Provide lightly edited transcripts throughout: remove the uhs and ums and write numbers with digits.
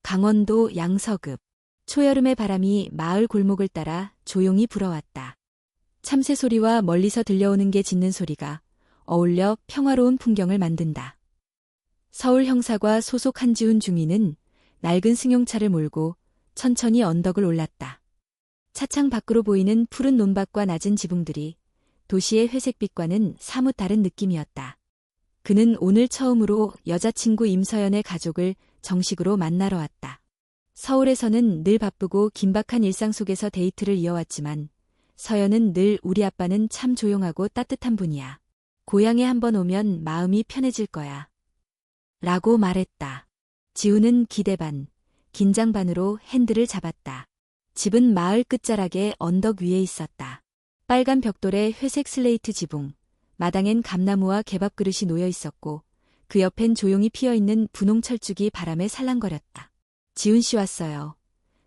강원도 양서급. 초여름의 바람이 마을 골목을 따라 조용히 불어왔다. 참새 소리와 멀리서 들려오는 개 짖는 소리가 어울려 평화로운 풍경을 만든다. 서울 형사과 소속 한지훈 중위는 낡은 승용차를 몰고 천천히 언덕을 올랐다. 차창 밖으로 보이는 푸른 논밭과 낮은 지붕들이 도시의 회색빛과는 사뭇 다른 느낌이었다. 그는 오늘 처음으로 여자친구 임서연의 가족을 정식으로 만나러 왔다. 서울에서는 늘 바쁘고 긴박한 일상 속에서 데이트를 이어왔지만 서연은 늘 우리 아빠는 참 조용하고 따뜻한 분이야. 고향에 한번 오면 마음이 편해질 거야. 라고 말했다. 지우는 기대 반, 긴장 반으로 핸들을 잡았다. 집은 마을 끝자락에 언덕 위에 있었다. 빨간 벽돌에 회색 슬레이트 지붕, 마당엔 감나무와 개밥 그릇이 놓여 있었고 그 옆엔 조용히 피어있는 분홍 철쭉이 바람에 살랑거렸다. 지훈 씨 왔어요.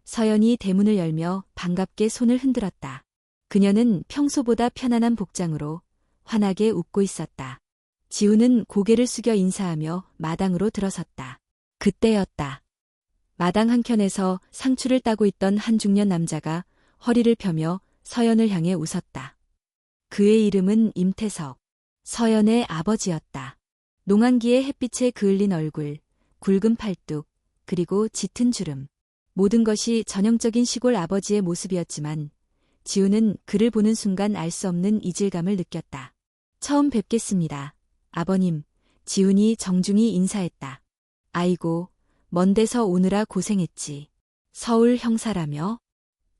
서연이 대문을 열며 반갑게 손을 흔들었다. 그녀는 평소보다 편안한 복장으로 환하게 웃고 있었다. 지훈은 고개를 숙여 인사하며 마당으로 들어섰다. 그때였다. 마당 한켠에서 상추를 따고 있던 한 중년 남자가 허리를 펴며 서연을 향해 웃었다. 그의 이름은 임태석, 서연의 아버지였다. 농한기의 햇빛에 그을린 얼굴, 굵은 팔뚝, 그리고 짙은 주름. 모든 것이 전형적인 시골 아버지의 모습이었지만 지우는 그를 보는 순간 알 수 없는 이질감을 느꼈다. 처음 뵙겠습니다. 아버님, 지훈이 정중히 인사했다. 아이고, 먼 데서 오느라 고생했지. 서울 형사라며?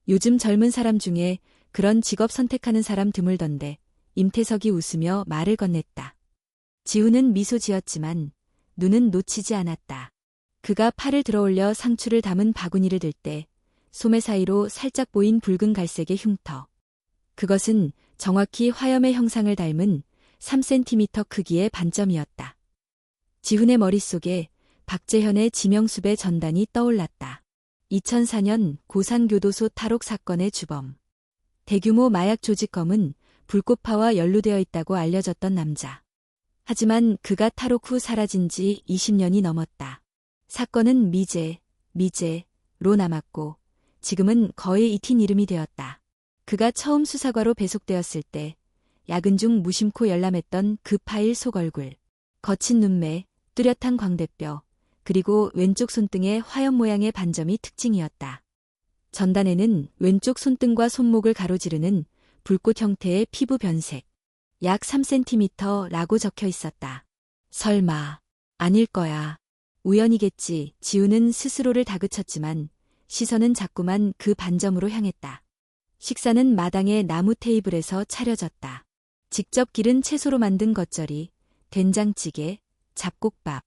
요즘 젊은 사람 중에 그런 직업 선택하는 사람 드물던데 임태석이 웃으며 말을 건넸다. 지훈은 미소 지었지만 눈은 놓치지 않았다. 그가 팔을 들어올려 상추를 담은 바구니를 들 때 소매 사이로 살짝 보인 붉은 갈색의 흉터. 그것은 정확히 화염의 형상을 닮은 3cm 크기의 반점이었다. 지훈의 머릿속에 박재현의 지명수배 전단이 떠올랐다. 2004년 고산교도소 탈옥 사건의 주범. 대규모 마약 조직검은 불꽃파와 연루되어 있다고 알려졌던 남자. 하지만 그가 탈옥 후 사라진 지 20년이 넘었다. 사건은 미제로 남았고 지금은 거의 잊힌 이름이 되었다. 그가 처음 수사과로 배속되었을 때 야근 중 무심코 열람했던 그 파일 속 얼굴. 거친 눈매, 뚜렷한 광대뼈, 그리고 왼쪽 손등의 화염 모양의 반점이 특징이었다. 전단에는 왼쪽 손등과 손목을 가로지르는 불꽃 형태의 피부 변색, 약 3cm라고 적혀 있었다. 설마, 아닐 거야. 우연이겠지. 지우는 스스로를 다그쳤지만 시선은 자꾸만 그 반점으로 향했다. 식사는 마당의 나무 테이블에서 차려졌다. 직접 기른 채소로 만든 겉절이, 된장찌개, 잡곡밥.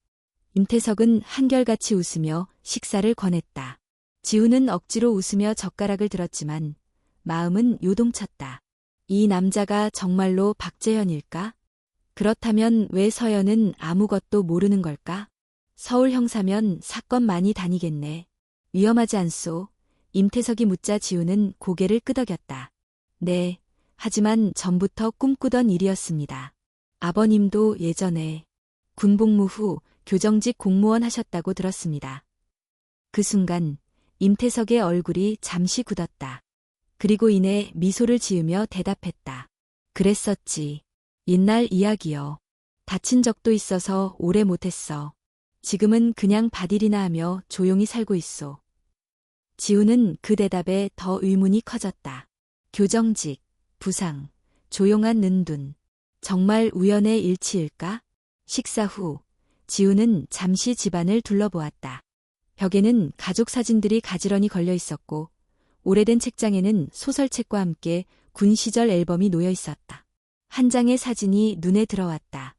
임태석은 한결같이 웃으며 식사를 권했다. 지우는 억지로 웃으며 젓가락을 들었지만 마음은 요동쳤다. 이 남자가 정말로 박재현일까? 그렇다면 왜 서연은 아무것도 모르는 걸까? 서울 형사면 사건 많이 다니겠네. 위험하지 않소? 임태석이 묻자 지우는 고개를 끄덕였다. 네, 하지만 전부터 꿈꾸던 일이었습니다. 아버님도 예전에 군복무 후 교정직 공무원 하셨다고 들었습니다. 그 순간 임태석의 얼굴이 잠시 굳었다. 그리고 이내 미소를 지으며 대답했다. 그랬었지. 옛날 이야기요. 다친 적도 있어서 오래 못했어. 지금은 그냥 밭일이나 하며 조용히 살고 있소. 지우는 그 대답에 더 의문이 커졌다. 교정직, 부상, 조용한 는둔. 정말 우연의 일치일까? 식사 후 지우는 잠시 집안을 둘러보았다. 벽에는 가족 사진들이 가지런히 걸려 있었고 오래된 책장에는 소설책과 함께 군 시절 앨범이 놓여 있었다. 한 장의 사진이 눈에 들어왔다.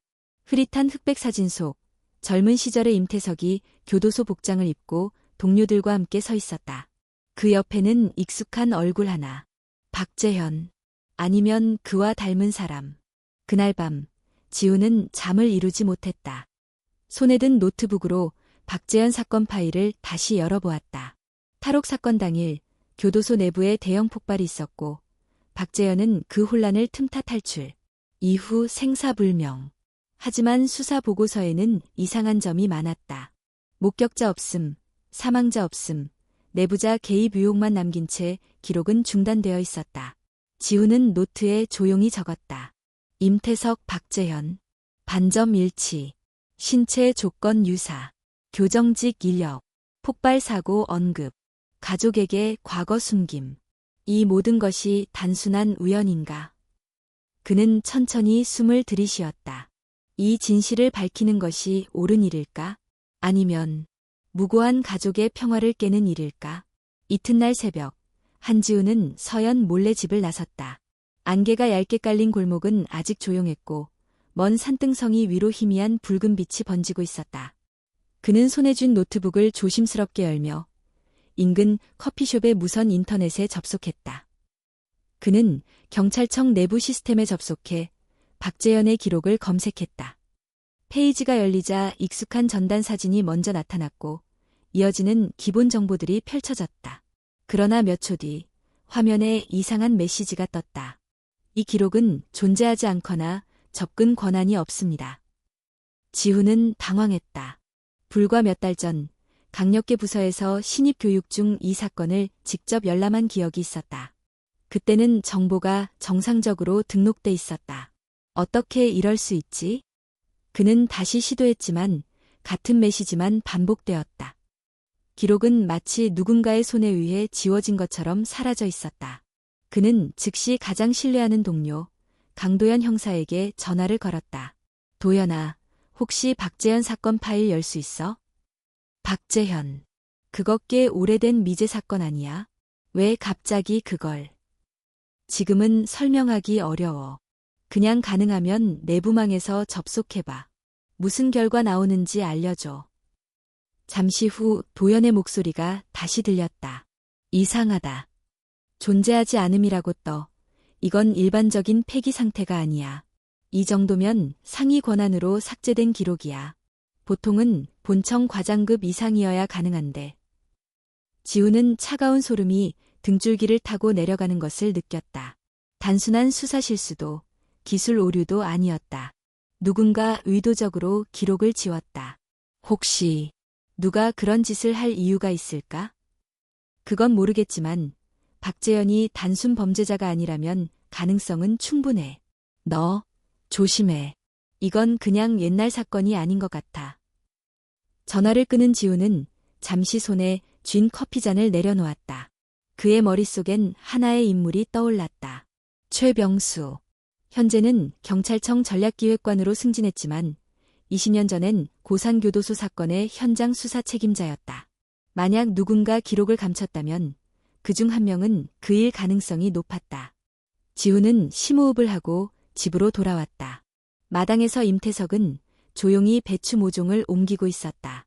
흐릿한 흑백 사진 속 젊은 시절의 임태석이 교도소 복장을 입고 동료들과 함께 서 있었다. 그 옆에는 익숙한 얼굴 하나. 박재현. 아니면 그와 닮은 사람. 그날 밤 지우는 잠을 이루지 못했다. 손에 든 노트북으로 박재현 사건 파일을 다시 열어보았다. 탈옥 사건 당일 교도소 내부에 대형 폭발이 있었고 박재현은 그 혼란을 틈타 탈출. 이후 생사불명. 하지만 수사 보고서에는 이상한 점이 많았다. 목격자 없음, 사망자 없음, 내부자 개입 의혹만 남긴 채 기록은 중단되어 있었다. 지우는 노트에 조용히 적었다. 임태석, 박재현. 반점 일치. 신체 조건 유사. 교정직 인력. 폭발 사고 언급. 가족에게 과거 숨김. 이 모든 것이 단순한 우연인가? 그는 천천히 숨을 들이쉬었다. 이 진실을 밝히는 것이 옳은 일일까? 아니면 무고한 가족의 평화를 깨는 일일까? 이튿날 새벽, 한지우는 서연 몰래 집을 나섰다. 안개가 얇게 깔린 골목은 아직 조용했고 먼 산등성이 위로 희미한 붉은 빛이 번지고 있었다. 그는 손에 쥔 노트북을 조심스럽게 열며 인근 커피숍의 무선 인터넷에 접속했다. 그는 경찰청 내부 시스템에 접속해 박재현의 기록을 검색했다. 페이지가 열리자 익숙한 전단 사진이 먼저 나타났고 이어지는 기본 정보들이 펼쳐졌다. 그러나 몇 초 뒤 화면에 이상한 메시지가 떴다. 이 기록은 존재하지 않거나 접근 권한이 없습니다. 지우는 당황했다. 불과 몇 달 전 강력계 부서에서 신입 교육 중 이 사건을 직접 열람한 기억이 있었다. 그때는 정보가 정상적으로 등록돼 있었다. 어떻게 이럴 수 있지? 그는 다시 시도했지만 같은 메시지만 반복되었다. 기록은 마치 누군가의 손에 의해 지워진 것처럼 사라져 있었다. 그는 즉시 가장 신뢰하는 동료 강도연 형사에게 전화를 걸었다. 도연아, 혹시 박재현 사건 파일 열 수 있어? 박재현. 그거 꽤 오래된 미제 사건 아니야? 왜 갑자기 그걸? 지금은 설명하기 어려워. 그냥 가능하면 내부망에서 접속해봐. 무슨 결과 나오는지 알려줘. 잠시 후 도연의 목소리가 다시 들렸다. 이상하다. 존재하지 않음이라고 떠. 이건 일반적인 폐기 상태가 아니야. 이 정도면 상위 권한으로 삭제된 기록이야. 보통은 본청 과장급 이상이어야 가능한데. 지우는 차가운 소름이 등줄기를 타고 내려가는 것을 느꼈다. 단순한 수사 실수도 기술 오류도 아니었다. 누군가 의도적으로 기록을 지웠다. 혹시 누가 그런 짓을 할 이유가 있을까? 그건 모르겠지만 박재현이 단순 범죄자가 아니라면 가능성은 충분해. 너 조심해. 이건 그냥 옛날 사건이 아닌 것 같아. 전화를 끄는 지우는 잠시 손에 쥔 커피잔을 내려놓았다. 그의 머릿속엔 하나의 인물이 떠올랐다. 최병수. 현재는 경찰청 전략기획관으로 승진했지만 20년 전엔 고산교도소 사건의 현장 수사 책임자였다. 만약 누군가 기록을 감췄다면 그중 한 명은 그일 가능성이 높았다. 지우는 심호흡을 하고 집으로 돌아왔다. 마당에서 임태석은 조용히 배추 모종을 옮기고 있었다.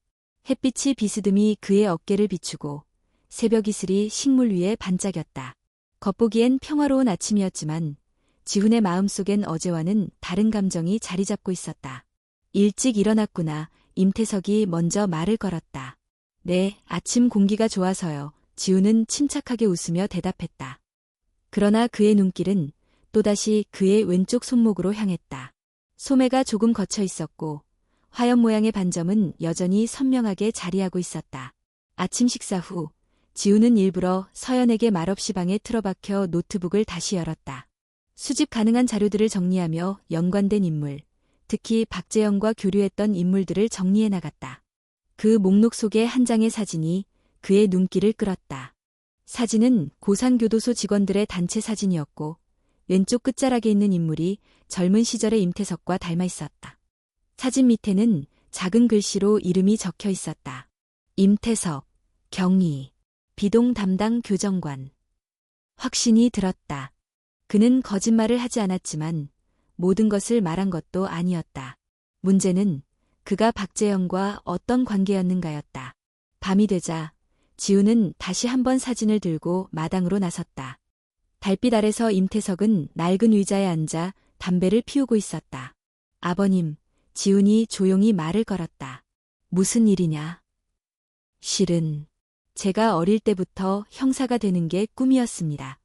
햇빛이 비스듬히 그의 어깨를 비추고 새벽 이슬이 식물 위에 반짝였다. 겉보기엔 평화로운 아침이었지만 지훈의 마음속엔 어제와는 다른 감정이 자리 잡고 있었다. 일찍 일어났구나. 임태석이 먼저 말을 걸었다. 네, 아침 공기가 좋아서요. 지훈은 침착하게 웃으며 대답했다. 그러나 그의 눈길은 또다시 그의 왼쪽 손목으로 향했다. 소매가 조금 거쳐 있었고 화염 모양의 반점은 여전히 선명하게 자리하고 있었다. 아침 식사 후 지훈은 일부러 서연에게 말없이 방에 틀어박혀 노트북을 다시 열었다. 수집 가능한 자료들을 정리하며 연관된 인물, 특히 박재현과 교류했던 인물들을 정리해 나갔다. 그 목록 속의 한 장의 사진이 그의 눈길을 끌었다. 사진은 고산교도소 직원들의 단체 사진이었고 왼쪽 끝자락에 있는 인물이 젊은 시절의 임태석과 닮아 있었다. 사진 밑에는 작은 글씨로 이름이 적혀 있었다. 임태석, 경위, 비동 담당 교정관. 확신이 들었다. 그는 거짓말을 하지 않았지만 모든 것을 말한 것도 아니었다. 문제는 그가 박재현과 어떤 관계였는가였다. 밤이 되자 지우는 다시 한번 사진을 들고 마당으로 나섰다. 달빛 아래서 임태석은 낡은 의자에 앉아 담배를 피우고 있었다. 아버님, 지훈이 조용히 말을 걸었다. 무슨 일이냐? 실은 제가 어릴 때부터 형사가 되는 게 꿈이었습니다.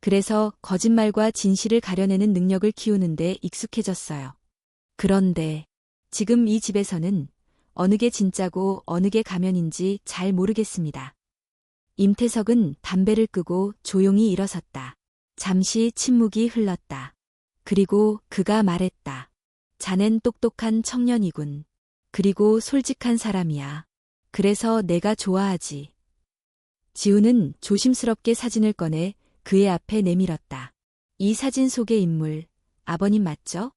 그래서 거짓말과 진실을 가려내는 능력을 키우는데 익숙해졌어요. 그런데 지금 이 집에서는 어느 게 진짜고 어느 게 가면인지 잘 모르겠습니다. 임태석은 담배를 끄고 조용히 일어섰다. 잠시 침묵이 흘렀다. 그리고 그가 말했다. 자넨 똑똑한 청년이군. 그리고 솔직한 사람이야. 그래서 내가 좋아하지. 지우는 조심스럽게 사진을 꺼내 그의 앞에 내밀었다. 이 사진 속의 인물, 아버님 맞죠?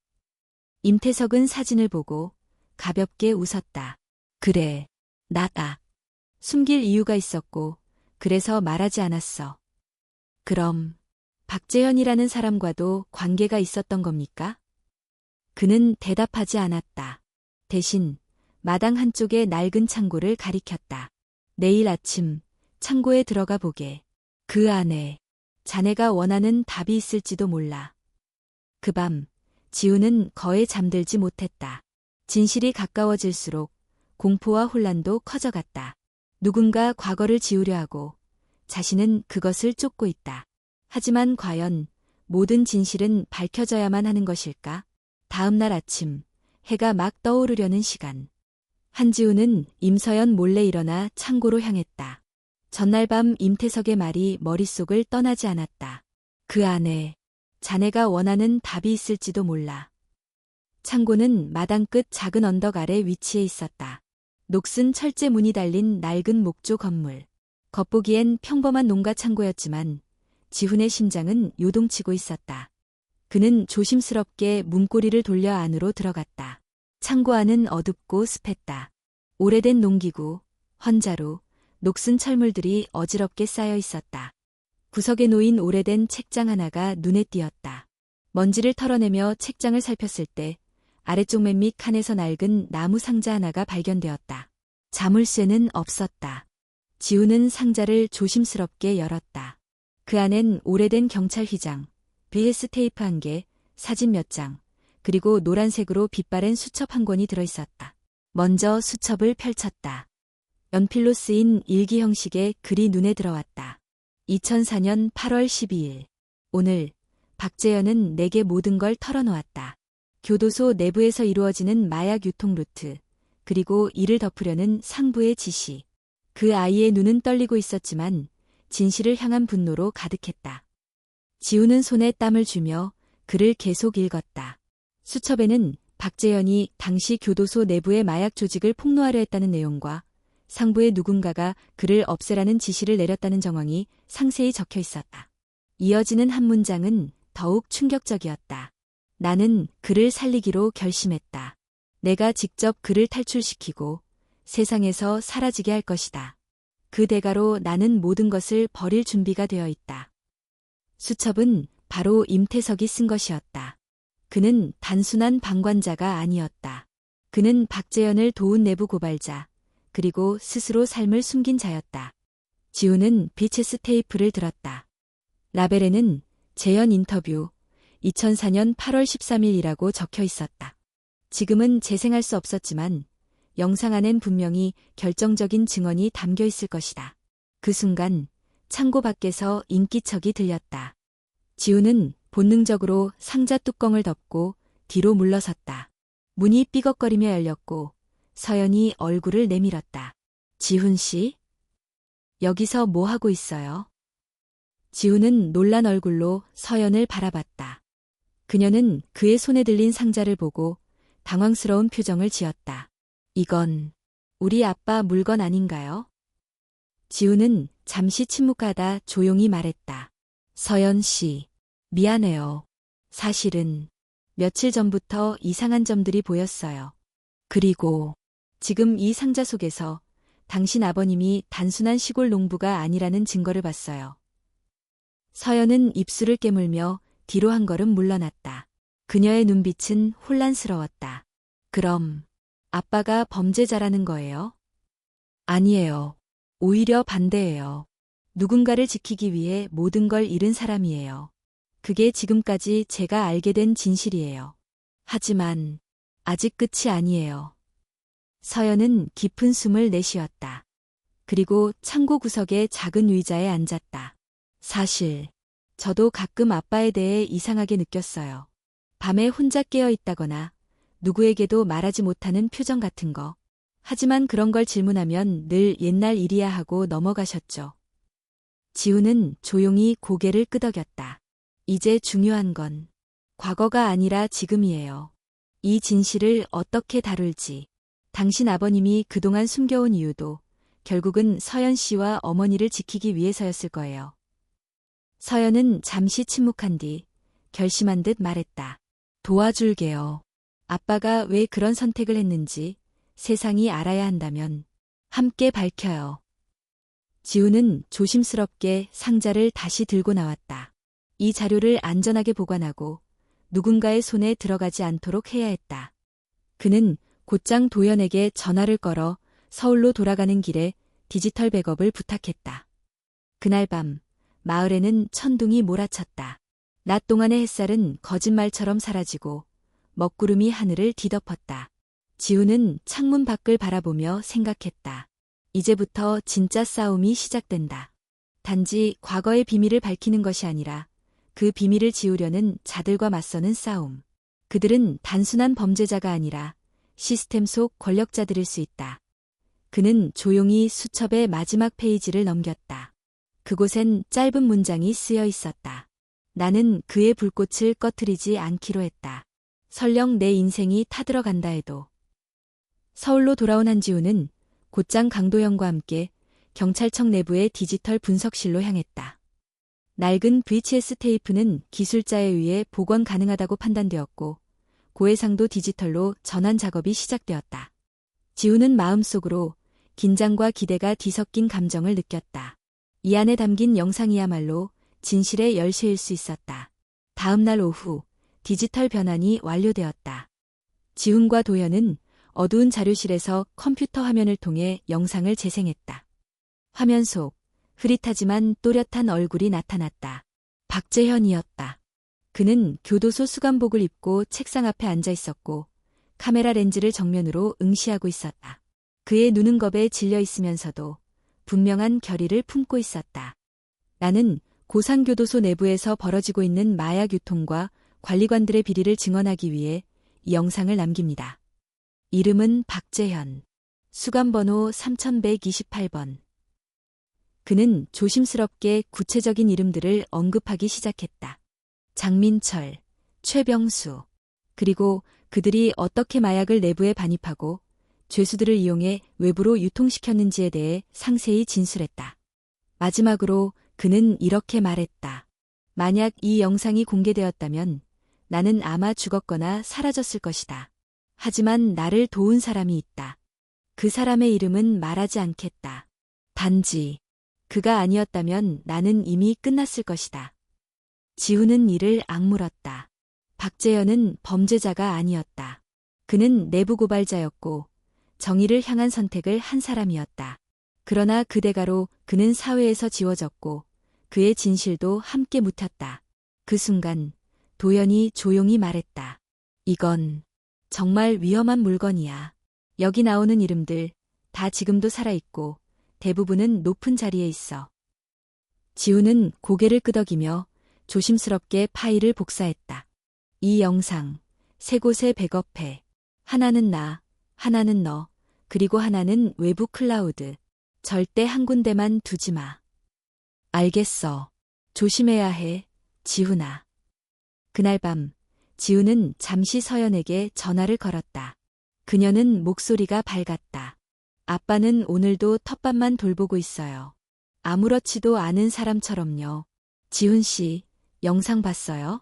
임태석은 사진을 보고 가볍게 웃었다. 그래, 나다. 숨길 이유가 있었고, 그래서 말하지 않았어. 그럼, 박재현이라는 사람과도 관계가 있었던 겁니까? 그는 대답하지 않았다. 대신, 마당 한쪽의 낡은 창고를 가리켰다. 내일 아침, 창고에 들어가 보게. 그 안에, 자네가 원하는 답이 있을지도 몰라. 그 밤, 지우는 거의 잠들지 못했다. 진실이 가까워질수록 공포와 혼란도 커져갔다. 누군가 과거를 지우려 하고 자신은 그것을 쫓고 있다. 하지만 과연 모든 진실은 밝혀져야만 하는 것일까? 다음 날 아침, 해가 막 떠오르려는 시간. 한지우는 임서연 몰래 일어나 창고로 향했다. 전날 밤 임태석의 말이 머릿속을 떠나지 않았다. 그 안에 자네가 원하는 답이 있을지도 몰라. 창고는 마당 끝 작은 언덕 아래 위치해 있었다. 녹슨 철제 문이 달린 낡은 목조 건물. 겉보기엔 평범한 농가 창고였지만 지훈의 심장은 요동치고 있었다. 그는 조심스럽게 문고리를 돌려 안으로 들어갔다. 창고 안은 어둡고 습했다. 오래된 농기구, 헌자로, 녹슨 철물들이 어지럽게 쌓여 있었다. 구석에 놓인 오래된 책장 하나가 눈에 띄었다. 먼지를 털어내며 책장을 살폈을 때 아래쪽 맨 밑 칸에서 낡은 나무 상자 하나가 발견되었다. 자물쇠는 없었다. 지우는 상자를 조심스럽게 열었다. 그 안엔 오래된 경찰 휘장, VS 테이프 1개, 사진 몇 장, 그리고 노란색으로 빛바랜 수첩 한 권이 들어있었다. 먼저 수첩을 펼쳤다. 연필로 쓰인 일기 형식의 글이 눈에 들어왔다. 2004년 8월 12일. 오늘 박재현은 내게 모든 걸 털어놓았다. 교도소 내부에서 이루어지는 마약 유통 루트, 그리고 이를 덮으려는 상부의 지시. 그 아이의 눈은 떨리고 있었지만 진실을 향한 분노로 가득했다. 지우는 손에 땀을 주며 글을 계속 읽었다. 수첩에는 박재현이 당시 교도소 내부의 마약 조직을 폭로하려 했다는 내용과 상부의 누군가가 그를 없애라는 지시를 내렸다는 정황이 상세히 적혀 있었다. 이어지는 한 문장은 더욱 충격적이었다. 나는 그를 살리기로 결심했다. 내가 직접 그를 탈출시키고 세상에서 사라지게 할 것이다. 그 대가로 나는 모든 것을 버릴 준비가 되어 있다. 수첩은 바로 임태석이 쓴 것이었다. 그는 단순한 방관자가 아니었다. 그는 박재현을 도운 내부 고발자, 그리고 스스로 삶을 숨긴 자였다. 지우는 VHS 테이프를 들었다. 라벨에는 재현 인터뷰 2004년 8월 13일이라고 적혀 있었다. 지금은 재생할 수 없었지만 영상 안엔 분명히 결정적인 증언이 담겨 있을 것이다. 그 순간 창고 밖에서 인기척이 들렸다. 지우는 본능적으로 상자 뚜껑을 덮고 뒤로 물러섰다. 문이 삐걱거리며 열렸고 서연이 얼굴을 내밀었다. 지훈 씨? 여기서 뭐 하고 있어요? 지훈은 놀란 얼굴로 서연을 바라봤다. 그녀는 그의 손에 들린 상자를 보고 당황스러운 표정을 지었다. 이건 우리 아빠 물건 아닌가요? 지훈은 잠시 침묵하다 조용히 말했다. 서연 씨, 미안해요. 사실은 며칠 전부터 이상한 점들이 보였어요. 그리고 지금 이 상자 속에서 당신 아버님이 단순한 시골 농부가 아니라는 증거를 봤어요. 서연은 입술을 깨물며 뒤로 한 걸음 물러났다. 그녀의 눈빛은 혼란스러웠다. 그럼 아빠가 범죄자라는 거예요? 아니에요. 오히려 반대예요. 누군가를 지키기 위해 모든 걸 잃은 사람이에요. 그게 지금까지 제가 알게 된 진실이에요. 하지만 아직 끝이 아니에요. 서연은 깊은 숨을 내쉬었다. 그리고 창고 구석의 작은 의자에 앉았다. 사실 저도 가끔 아빠에 대해 이상하게 느꼈어요. 밤에 혼자 깨어 있다거나 누구에게도 말하지 못하는 표정 같은 거. 하지만 그런 걸 질문하면 늘 옛날 일이야 하고 넘어가셨죠. 지우는 조용히 고개를 끄덕였다. 이제 중요한 건 과거가 아니라 지금이에요. 이 진실을 어떻게 다룰지. 당신 아버님이 그동안 숨겨온 이유도 결국은 서연 씨와 어머니를 지키기 위해서였을 거예요. 서연은 잠시 침묵한 뒤 결심한 듯 말했다. 도와줄게요. 아빠가 왜 그런 선택을 했는지 세상이 알아야 한다면 함께 밝혀요. 지우는 조심스럽게 상자를 다시 들고 나왔다. 이 자료를 안전하게 보관하고 누군가의 손에 들어가지 않도록 해야 했다. 그는 곧장 도연에게 전화를 걸어 서울로 돌아가는 길에 디지털 백업을 부탁했다. 그날 밤 마을에는 천둥이 몰아쳤다. 낮 동안의 햇살은 거짓말처럼 사라지고 먹구름이 하늘을 뒤덮었다. 지우는 창문 밖을 바라보며 생각했다. 이제부터 진짜 싸움이 시작된다. 단지 과거의 비밀을 밝히는 것이 아니라 그 비밀을 지우려는 자들과 맞서는 싸움. 그들은 단순한 범죄자가 아니라 시스템 속 권력자들일 수 있다. 그는 조용히 수첩의 마지막 페이지를 넘겼다. 그곳엔 짧은 문장이 쓰여 있었다. 나는 그의 불꽃을 꺼트리지 않기로 했다. 설령 내 인생이 타들어간다 해도. 서울로 돌아온 한지우는 곧장 강도영과 함께 경찰청 내부의 디지털 분석실로 향했다. 낡은 VHS 테이프는 기술자에 의해 복원 가능하다고 판단되었고 고해상도 디지털로 전환 작업이 시작되었다. 지우는 마음속으로 긴장과 기대가 뒤섞인 감정을 느꼈다. 이 안에 담긴 영상이야말로 진실의 열쇠일 수 있었다. 다음 날 오후 디지털 변환이 완료되었다. 지훈과 도연은 어두운 자료실에서 컴퓨터 화면을 통해 영상을 재생했다. 화면 속 흐릿하지만 또렷한 얼굴이 나타났다. 박재현이었다. 그는 교도소 수감복을 입고 책상 앞에 앉아 있었고 카메라 렌즈를 정면으로 응시하고 있었다. 그의 눈은 겁에 질려 있으면서도 분명한 결의를 품고 있었다. 나는 고산교도소 내부에서 벌어지고 있는 마약 유통과 관리관들의 비리를 증언하기 위해 이 영상을 남깁니다. 이름은 박재현. 수감번호 3128번. 그는 조심스럽게 구체적인 이름들을 언급하기 시작했다. 장민철, 최병수, 그리고 그들이 어떻게 마약을 내부에 반입하고 죄수들을 이용해 외부로 유통시켰는지에 대해 상세히 진술했다. 마지막으로 그는 이렇게 말했다. 만약 이 영상이 공개되었다면 나는 아마 죽었거나 사라졌을 것이다. 하지만 나를 도운 사람이 있다. 그 사람의 이름은 말하지 않겠다. 단지 그가 아니었다면 나는 이미 끝났을 것이다. 지우는 이를 악물었다. 박재현은 범죄자가 아니었다. 그는 내부 고발자였고 정의를 향한 선택을 한 사람이었다. 그러나 그 대가로 그는 사회에서 지워졌고 그의 진실도 함께 묻혔다. 그 순간 도연이 조용히 말했다. 이건 정말 위험한 물건이야. 여기 나오는 이름들 다 지금도 살아있고 대부분은 높은 자리에 있어. 지우는 고개를 끄덕이며 조심스럽게 파일을 복사했다. 이 영상, 세 곳에 백업해. 하나는 나, 하나는 너, 그리고 하나는 외부 클라우드. 절대 한 군데만 두지 마. 알겠어. 조심해야 해, 지훈아. 그날 밤, 지훈은 잠시 서연에게 전화를 걸었다. 그녀는 목소리가 밝았다. 아빠는 오늘도 텃밭만 돌보고 있어요. 아무렇지도 않은 사람처럼요. 지훈 씨, 영상 봤어요?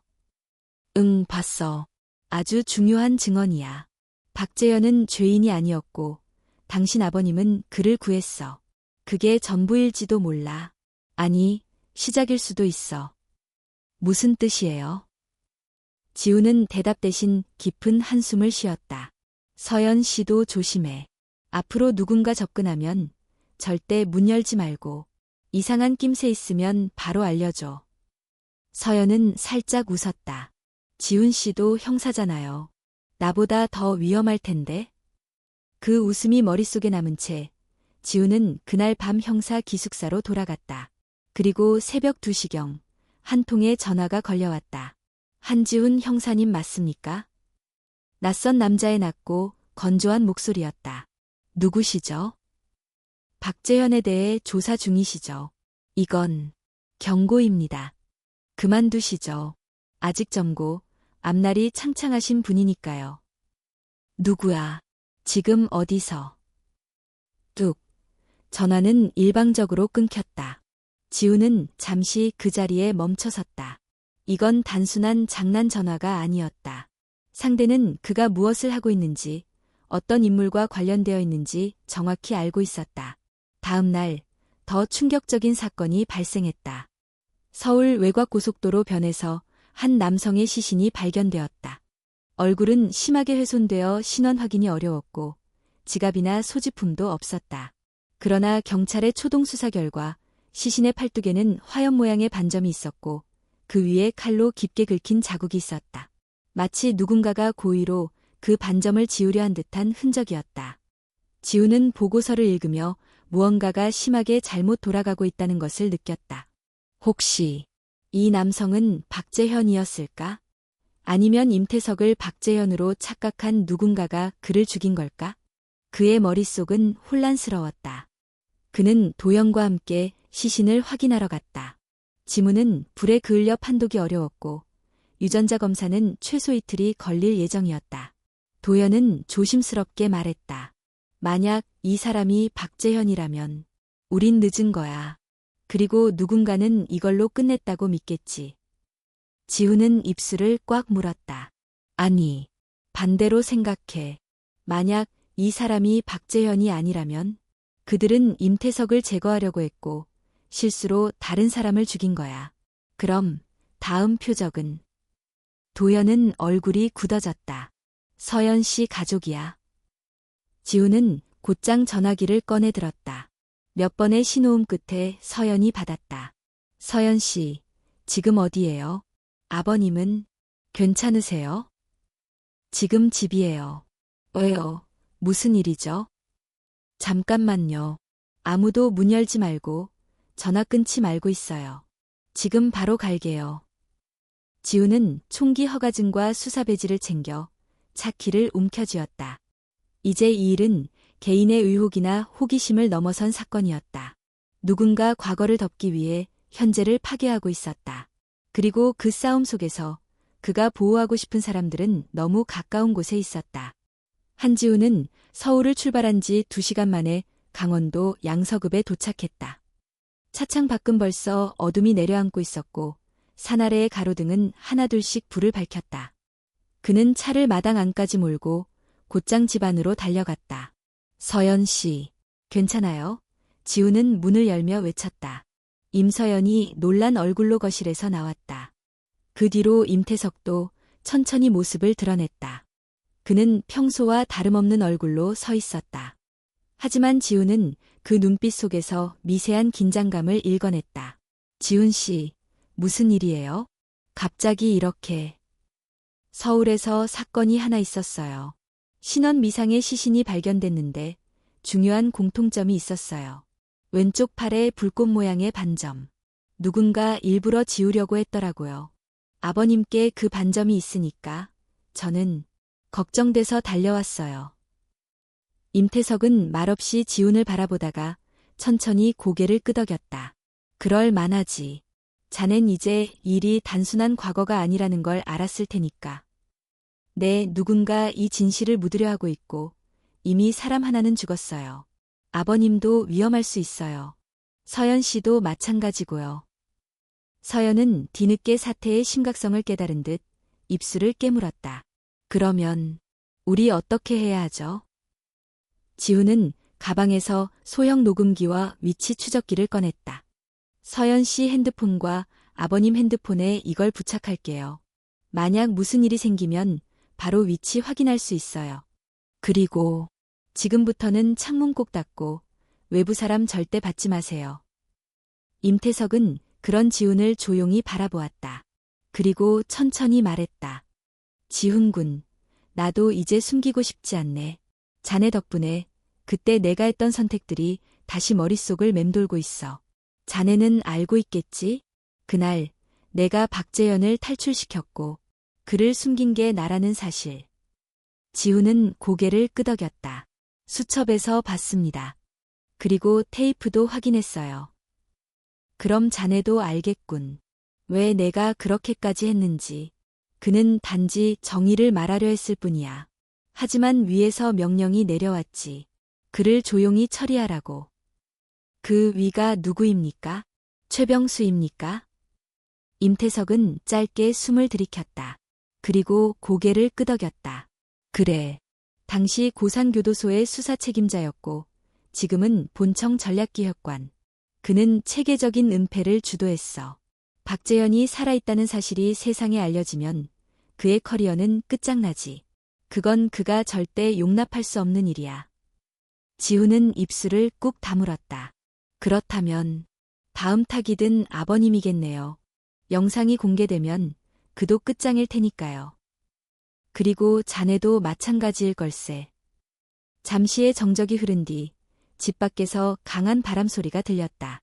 응, 봤어. 아주 중요한 증언이야. 박재현은 죄인이 아니었고 당신 아버님은 그를 구했어. 그게 전부일지도 몰라. 아니, 시작일 수도 있어. 무슨 뜻이에요? 지우는 대답 대신 깊은 한숨을 쉬었다. 서연 씨도 조심해. 앞으로 누군가 접근하면 절대 문 열지 말고 이상한 낌새 있으면 바로 알려줘. 서연은 살짝 웃었다. 지훈 씨도 형사잖아요. 나보다 더 위험할 텐데. 그 웃음이 머릿속에 남은 채 지훈은 그날 밤 형사 기숙사로 돌아갔다. 그리고 새벽 2시경 한 통의 전화가 걸려왔다. 한지훈 형사님 맞습니까? 낯선 남자의 낮고 건조한 목소리였다. 누구시죠? 박재현에 대해 조사 중이시죠? 이건 경고입니다. 그만두시죠. 아직 젊고 앞날이 창창하신 분이니까요. 누구야? 지금 어디서? 뚝. 전화는 일방적으로 끊겼다. 지우는 잠시 그 자리에 멈춰섰다. 이건 단순한 장난 전화가 아니었다. 상대는 그가 무엇을 하고 있는지, 어떤 인물과 관련되어 있는지 정확히 알고 있었다. 다음 날, 더 충격적인 사건이 발생했다. 서울 외곽고속도로 변에서 한 남성의 시신이 발견되었다. 얼굴은 심하게 훼손되어 신원 확인이 어려웠고 지갑이나 소지품도 없었다. 그러나 경찰의 초동 수사 결과 시신의 팔뚝에는 화염 모양의 반점이 있었고 그 위에 칼로 깊게 긁힌 자국이 있었다. 마치 누군가가 고의로 그 반점을 지우려 한 듯한 흔적이었다. 지우는 보고서를 읽으며 무언가가 심하게 잘못 돌아가고 있다는 것을 느꼈다. 혹시 이 남성은 박재현이었을까? 아니면 임태석을 박재현으로 착각한 누군가가 그를 죽인 걸까? 그의 머릿속은 혼란스러웠다. 그는 도연과 함께 시신을 확인하러 갔다. 지문은 불에 그을려 판독이 어려웠고 유전자 검사는 최소 이틀이 걸릴 예정이었다. 도연은 조심스럽게 말했다. 만약 이 사람이 박재현이라면 우린 늦은 거야. 그리고 누군가는 이걸로 끝냈다고 믿겠지. 지우는 입술을 꽉 물었다. 아니, 반대로 생각해. 만약 이 사람이 박재현이 아니라면 그들은 임태석을 제거하려고 했고 실수로 다른 사람을 죽인 거야. 그럼 다음 표적은? 도연은 얼굴이 굳어졌다. 서연 씨 가족이야. 지우는 곧장 전화기를 꺼내 들었다. 몇 번의 신호음 끝에 서연이 받았다. 서연 씨, 지금 어디예요? 아버님은 괜찮으세요? 지금 집이에요. 왜요? 무슨 일이죠? 잠깐만요. 아무도 문 열지 말고 전화 끊지 말고 있어요. 지금 바로 갈게요. 지우는 총기 허가증과 수사 배지를 챙겨 차키를 움켜쥐었다. 이제 이 일은 개인의 의혹이나 호기심을 넘어선 사건이었다. 누군가 과거를 덮기 위해 현재를 파괴하고 있었다. 그리고 그 싸움 속에서 그가 보호하고 싶은 사람들은 너무 가까운 곳에 있었다. 한지우는 서울을 출발한 지 2시간 만에 강원도 양서급에 도착했다. 차창 밖은 벌써 어둠이 내려앉고 있었고 산 아래의 가로등은 하나둘씩 불을 밝혔다. 그는 차를 마당 안까지 몰고 곧장 집 안으로 달려갔다. 서연 씨, 괜찮아요? 지우는 문을 열며 외쳤다. 임서연이 놀란 얼굴로 거실에서 나왔다. 그 뒤로 임태석도 천천히 모습을 드러냈다. 그는 평소와 다름없는 얼굴로 서 있었다. 하지만 지우는 그 눈빛 속에서 미세한 긴장감을 읽어냈다. 지훈 씨, 무슨 일이에요? 갑자기 이렇게. 서울에서 사건이 하나 있었어요. 신원 미상의 시신이 발견됐는데 중요한 공통점이 있었어요. 왼쪽 팔에 불꽃 모양의 반점. 누군가 일부러 지우려고 했더라고요. 아버님께 그 반점이 있으니까 저는 걱정돼서 달려왔어요. 임태석은 말없이 지훈을 바라보다가 천천히 고개를 끄덕였다. 그럴 만하지. 자넨 이제 일이 단순한 과거가 아니라는 걸 알았을 테니까. 네, 누군가 이 진실을 묻으려 하고 있고 이미 사람 하나는 죽었어요. 아버님도 위험할 수 있어요. 서연 씨도 마찬가지고요. 서연은 뒤늦게 사태의 심각성을 깨달은 듯 입술을 깨물었다. 그러면 우리 어떻게 해야 하죠? 지훈은 가방에서 소형 녹음기와 위치 추적기를 꺼냈다. 서연 씨 핸드폰과 아버님 핸드폰에 이걸 부착할게요. 만약 무슨 일이 생기면 바로 위치 확인할 수 있어요. 그리고 지금부터는 창문 꼭 닫고 외부 사람 절대 받지 마세요. 임태석은 그런 지훈을 조용히 바라보았다. 그리고 천천히 말했다. 지훈군, 나도 이제 숨기고 싶지 않네. 자네 덕분에 그때 내가 했던 선택들이 다시 머릿속을 맴돌고 있어. 자네는 알고 있겠지? 그날 내가 박재현을 탈출시켰고 그를 숨긴 게 나라는 사실. 지훈은 고개를 끄덕였다. 수첩에서 봤습니다. 그리고 테이프도 확인했어요. 그럼 자네도 알겠군. 왜 내가 그렇게까지 했는지. 그는 단지 정의를 말하려 했을 뿐이야. 하지만 위에서 명령이 내려왔지. 그를 조용히 처리하라고. 그 위가 누구입니까? 최병수입니까? 임태석은 짧게 숨을 들이켰다. 그리고 고개를 끄덕였다. 그래. 당시 고산교도소의 수사 책임자였고 지금은 본청 전략기획관. 그는 체계적인 은폐를 주도했어. 박재현이 살아있다는 사실이 세상에 알려지면 그의 커리어는 끝장나지. 그건 그가 절대 용납할 수 없는 일이야. 지훈은 입술을 꾹 다물었다. 그렇다면 다음 타깃은 아버님이겠네요. 영상이 공개되면 그도 끝장일 테니까요. 그리고 자네도 마찬가지일 걸세. 잠시의 정적이 흐른 뒤 집 밖에서 강한 바람 소리가 들렸다.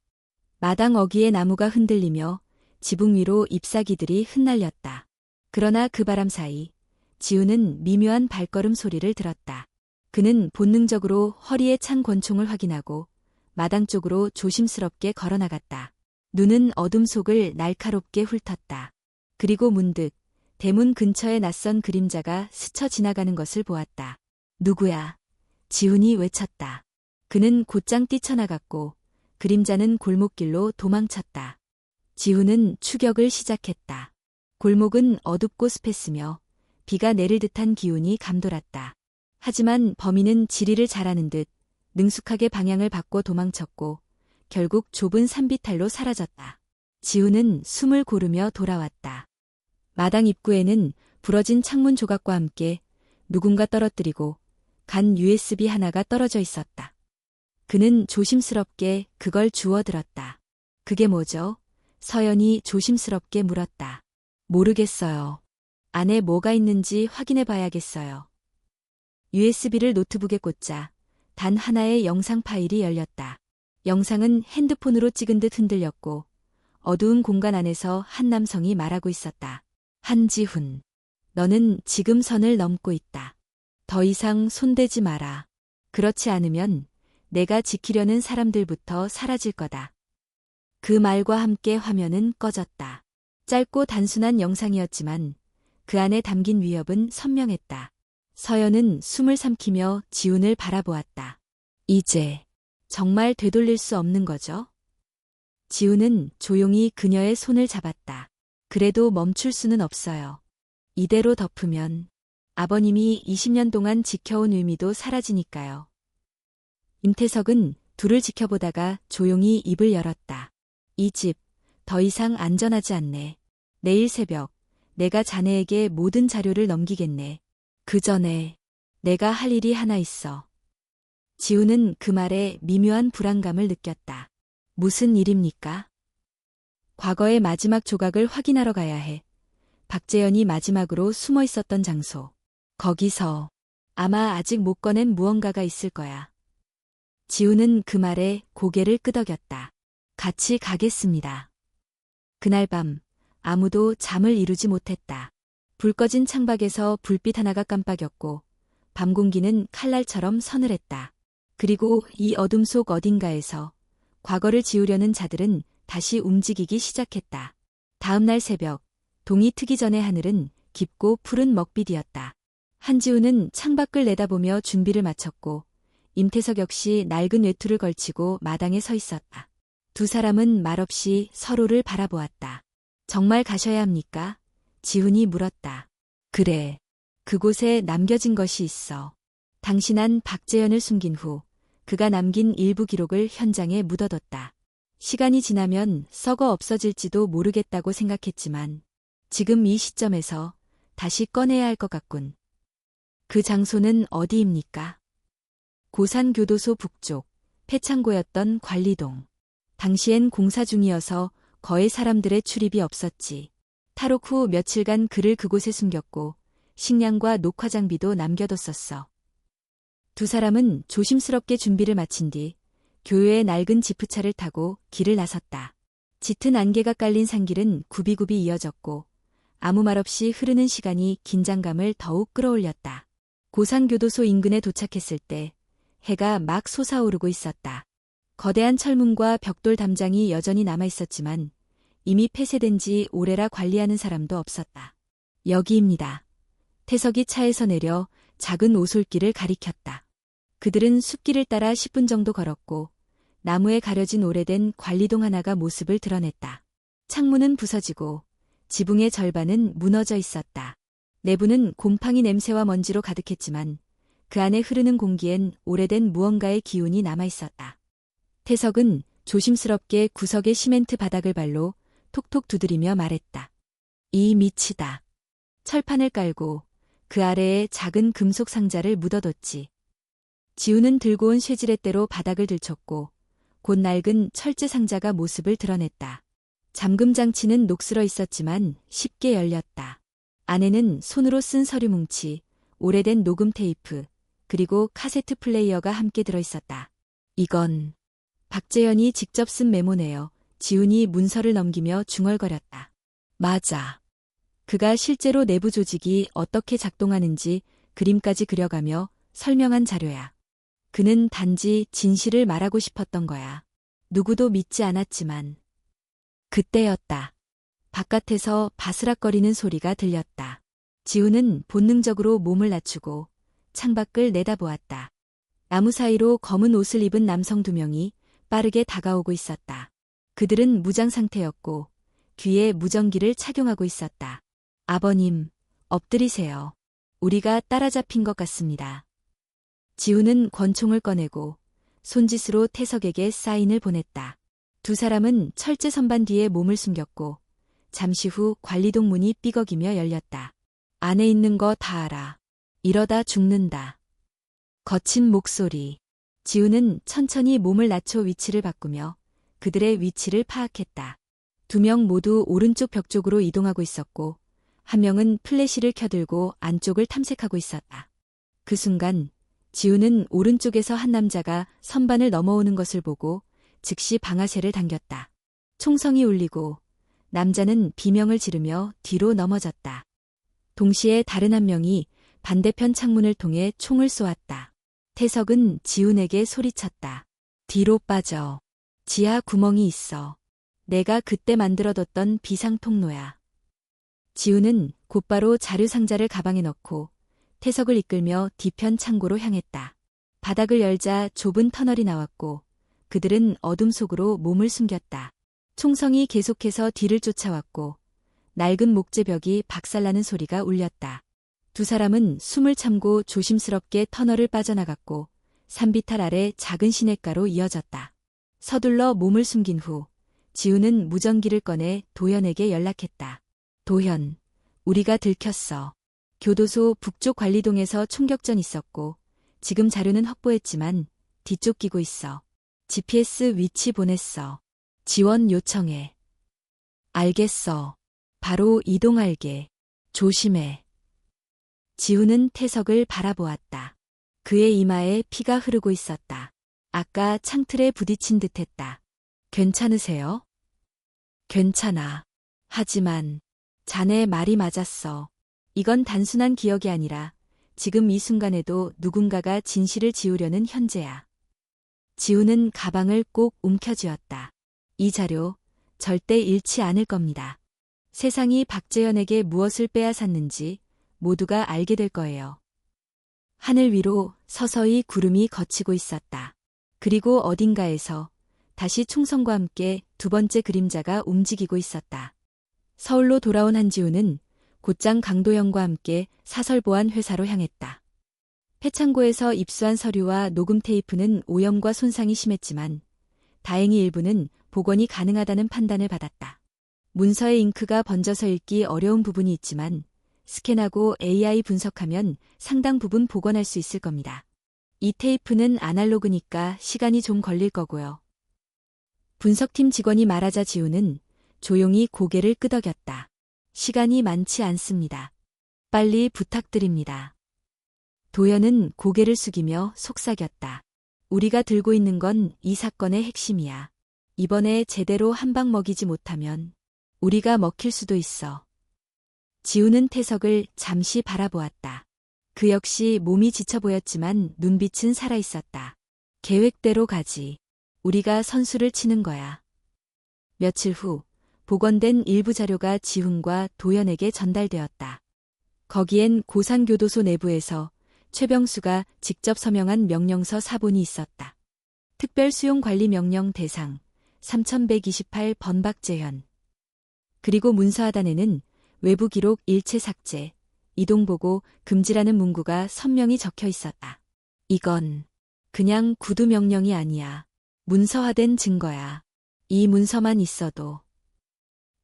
마당 어귀의 나무가 흔들리며 지붕 위로 잎사귀들이 흩날렸다. 그러나 그 바람 사이 지훈은 미묘한 발걸음 소리를 들었다. 그는 본능적으로 허리에 찬 권총을 확인하고 마당 쪽으로 조심스럽게 걸어나갔다. 눈은 어둠 속을 날카롭게 훑었다. 그리고 문득 대문 근처에 낯선 그림자가 스쳐 지나가는 것을 보았다. 누구야? 지훈이 외쳤다. 그는 곧장 뛰쳐나갔고 그림자는 골목길로 도망쳤다. 지훈은 추격을 시작했다. 골목은 어둡고 습했으며 비가 내릴 듯한 기운이 감돌았다. 하지만 범인은 지리를 잘하는 듯 능숙하게 방향을 바꿔 도망쳤고 결국 좁은 산비탈로 사라졌다. 지훈은 숨을 고르며 돌아왔다. 마당 입구에는 부러진 창문 조각과 함께 누군가 떨어뜨리고 간 USB 하나가 떨어져 있었다. 그는 조심스럽게 그걸 주워들었다. 그게 뭐죠? 서연이 조심스럽게 물었다. 모르겠어요. 안에 뭐가 있는지 확인해 봐야겠어요. USB를 노트북에 꽂자 단 하나의 영상 파일이 열렸다. 영상은 핸드폰으로 찍은 듯 흔들렸고 어두운 공간 안에서 한 남성이 말하고 있었다. 한지훈, 너는 지금 선을 넘고 있다. 더 이상 손대지 마라. 그렇지 않으면 내가 지키려는 사람들부터 사라질 거다. 그 말과 함께 화면은 꺼졌다. 짧고 단순한 영상이었지만 그 안에 담긴 위협은 선명했다. 서연은 숨을 삼키며 지훈을 바라보았다. 이제 정말 되돌릴 수 없는 거죠? 지훈은 조용히 그녀의 손을 잡았다. 그래도 멈출 수는 없어요. 이대로 덮으면 아버님이 20년 동안 지켜온 의미도 사라지니까요. 임태석은 둘을 지켜보다가 조용히 입을 열었다. 이 집, 더 이상 안전하지 않네. 내일 새벽, 내가 자네에게 모든 자료를 넘기겠네. 그 전에 내가 할 일이 하나 있어. 지훈은 그 말에 미묘한 불안감을 느꼈다. 무슨 일입니까? 과거의 마지막 조각을 확인하러 가야 해. 박재현이 마지막으로 숨어 있었던 장소. 거기서 아마 아직 못 꺼낸 무언가가 있을 거야. 지훈은 그 말에 고개를 끄덕였다. 같이 가겠습니다. 그날 밤 아무도 잠을 이루지 못했다. 불 꺼진 창밖에서 불빛 하나가 깜빡였고 밤 공기는 칼날처럼 서늘했다. 그리고 이 어둠 속 어딘가에서 과거를 지우려는 자들은 다시 움직이기 시작했다. 다음 날 새벽, 동이 트기 전의 하늘은 깊고 푸른 먹빛이었다. 한지훈은 창밖을 내다보며 준비를 마쳤고 임태석 역시 낡은 외투를 걸치고 마당에 서 있었다. 두 사람은 말없이 서로를 바라보았다. 정말 가셔야 합니까? 지훈이 물었다. 그래. 그곳에 남겨진 것이 있어. 당신은 박재현을 숨긴 후 그가 남긴 일부 기록을 현장에 묻어뒀다. 시간이 지나면 썩어 없어질지도 모르겠다고 생각했지만 지금 이 시점에서 다시 꺼내야 할 것 같군. 그 장소는 어디입니까? 고산교도소 북쪽, 폐창고였던 관리동. 당시엔 공사 중이어서 거의 사람들의 출입이 없었지. 탈옥 후 며칠간 그를 그곳에 숨겼고 식량과 녹화 장비도 남겨뒀었어. 두 사람은 조심스럽게 준비를 마친 뒤 교외의 낡은 지프차를 타고 길을 나섰다. 짙은 안개가 깔린 산길은 굽이굽이 이어졌고 아무 말 없이 흐르는 시간이 긴장감을 더욱 끌어올렸다. 고산교도소 인근에 도착했을 때 해가 막 솟아오르고 있었다. 거대한 철문과 벽돌 담장이 여전히 남아있었지만 이미 폐쇄된 지 오래라 관리하는 사람도 없었다. 여기입니다. 태석이 차에서 내려 작은 오솔길을 가리켰다. 그들은 숲길을 따라 10분 정도 걸었고 나무에 가려진 오래된 관리동 하나가 모습을 드러냈다. 창문은 부서지고 지붕의 절반은 무너져 있었다. 내부는 곰팡이 냄새와 먼지로 가득했지만 그 안에 흐르는 공기엔 오래된 무언가의 기운이 남아있었다. 태석은 조심스럽게 구석의 시멘트 바닥을 발로 톡톡 두드리며 말했다. 이 밑이다. 철판을 깔고 그 아래에 작은 금속 상자를 묻어뒀지. 지우는 들고 온 쇠지렛대로 바닥을 들쳤고 곧 낡은 철제 상자가 모습을 드러냈다. 잠금 장치는 녹슬어 있었지만 쉽게 열렸다. 안에는 손으로 쓴 서류 뭉치, 오래된 녹음 테이프, 그리고 카세트 플레이어가 함께 들어있었다. 이건 박재현이 직접 쓴 메모네요. 지훈이 문서를 넘기며 중얼거렸다. 맞아. 그가 실제로 내부 조직이 어떻게 작동하는지 그림까지 그려가며 설명한 자료야. 그는 단지 진실을 말하고 싶었던 거야. 누구도 믿지 않았지만. 그때였다. 바깥에서 바스락거리는 소리가 들렸다. 지훈은 본능적으로 몸을 낮추고 창밖을 내다보았다. 나무 사이로 검은 옷을 입은 남성 2명이 빠르게 다가오고 있었다. 그들은 무장 상태였고 귀에 무전기를 착용하고 있었다. 아버님, 엎드리세요. 우리가 따라잡힌 것 같습니다. 지훈은 권총을 꺼내고 손짓으로 태석에게 사인을 보냈다. 두 사람은 철제 선반 뒤에 몸을 숨겼고 잠시 후 관리동 문이 삐걱이며 열렸다. 안에 있는 거 다 알아. 이러다 죽는다. 거친 목소리. 지훈은 천천히 몸을 낮춰 위치를 바꾸며 그들의 위치를 파악했다. 2명 모두 오른쪽 벽 쪽으로 이동하고 있었고 한 명은 플래시를 켜들고 안쪽을 탐색하고 있었다. 그 순간 지훈은 오른쪽에서 한 남자가 선반을 넘어오는 것을 보고 즉시 방아쇠를 당겼다. 총성이 울리고 남자는 비명을 지르며 뒤로 넘어졌다. 동시에 다른 한 명이 반대편 창문을 통해 총을 쏘았다. 태석은 지훈에게 소리쳤다. 뒤로 빠져. 지하 구멍이 있어. 내가 그때 만들어뒀던 비상통로야. 지훈은 곧바로 자료상자를 가방에 넣고 태석을 이끌며 뒤편 창고로 향했다. 바닥을 열자 좁은 터널이 나왔고 그들은 어둠 속으로 몸을 숨겼다. 총성이 계속해서 뒤를 쫓아왔고 낡은 목재벽이 박살나는 소리가 울렸다. 두 사람은 숨을 참고 조심스럽게 터널을 빠져나갔고 산비탈 아래 작은 시냇가로 이어졌다. 서둘러 몸을 숨긴 후 지훈은 무전기를 꺼내 도현에게 연락했다. 도현, 우리가 들켰어. 교도소 북쪽 관리동에서 총격전 있었고 지금 자료는 확보했지만 뒤쫓기고 있어. GPS 위치 보냈어. 지원 요청해. 알겠어. 바로 이동할게. 조심해. 지훈은 태석을 바라보았다. 그의 이마에 피가 흐르고 있었다. 아까 창틀에 부딪힌 듯했다. 괜찮으세요? 괜찮아. 하지만 자네 말이 맞았어. 이건 단순한 기억이 아니라 지금 이 순간에도 누군가가 진실을 지우려는 현재야. 지훈은 가방을 꼭 움켜쥐었다. 이 자료 절대 잃지 않을 겁니다. 세상이 박재현에게 무엇을 빼앗았는지 모두가 알게 될 거예요. 하늘 위로 서서히 구름이 걷히고 있었다. 그리고 어딘가에서 다시 총성과 함께 두 번째 그림자가 움직이고 있었다. 서울로 돌아온 한지훈은 곧장 강도영과 함께 사설보안 회사로 향했다. 폐창고에서 입수한 서류와 녹음 테이프는 오염과 손상이 심했지만 다행히 일부는 복원이 가능하다는 판단을 받았다. 문서의 잉크가 번져서 읽기 어려운 부분이 있지만 스캔하고 AI 분석하면 상당 부분 복원할 수 있을 겁니다. 이 테이프는 아날로그니까 시간이 좀 걸릴 거고요. 분석팀 직원이 말하자 지훈은 조용히 고개를 끄덕였다. 시간이 많지 않습니다. 빨리 부탁드립니다. 도현은 고개를 숙이며 속삭였다. 우리가 들고 있는 건 이 사건의 핵심이야. 이번에 제대로 한 방 먹이지 못하면 우리가 먹힐 수도 있어. 지훈은 태석을 잠시 바라보았다. 그 역시 몸이 지쳐 보였지만 눈빛은 살아있었다. 계획대로 가지. 우리가 선수를 치는 거야. 며칠 후 복원된 일부 자료가 지훈과 도연에게 전달되었다. 거기엔 고산교도소 내부에서 최병수가 직접 서명한 명령서 사본이 있었다. 특별수용관리명령 대상 3128번 박재현. 그리고 문서 하단에는 외부 기록 일체 삭제, 이동보고 금지라는 문구가 선명히 적혀 있었다. 이건 그냥 구두 명령이 아니야. 문서화된 증거야. 이 문서만 있어도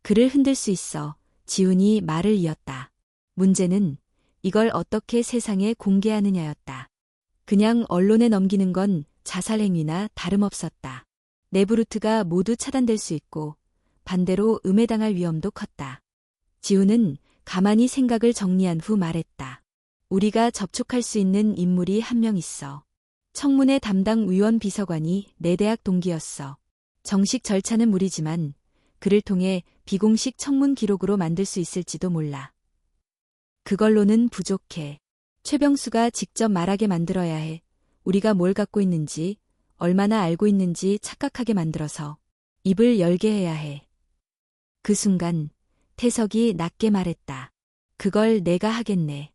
그를 흔들 수 있어. 지훈이 말을 이었다. 문제는 이걸 어떻게 세상에 공개하느냐였다. 그냥 언론에 넘기는 건 자살행위나 다름없었다. 내부 루트가 모두 차단될 수 있고 반대로 음해당할 위험도 컸다. 지훈은 가만히 생각을 정리한 후 말했다. 우리가 접촉할 수 있는 인물이 한 명 있어. 청문회 담당 위원 비서관이 내 대학 동기였어. 정식 절차는 무리지만 그를 통해 비공식 청문 기록으로 만들 수 있을지도 몰라. 그걸로는 부족해. 최병수가 직접 말하게 만들어야 해. 우리가 뭘 갖고 있는지, 얼마나 알고 있는지 착각하게 만들어서 입을 열게 해야 해. 그 순간 태석이 낮게 말했다. 그걸 내가 하겠네.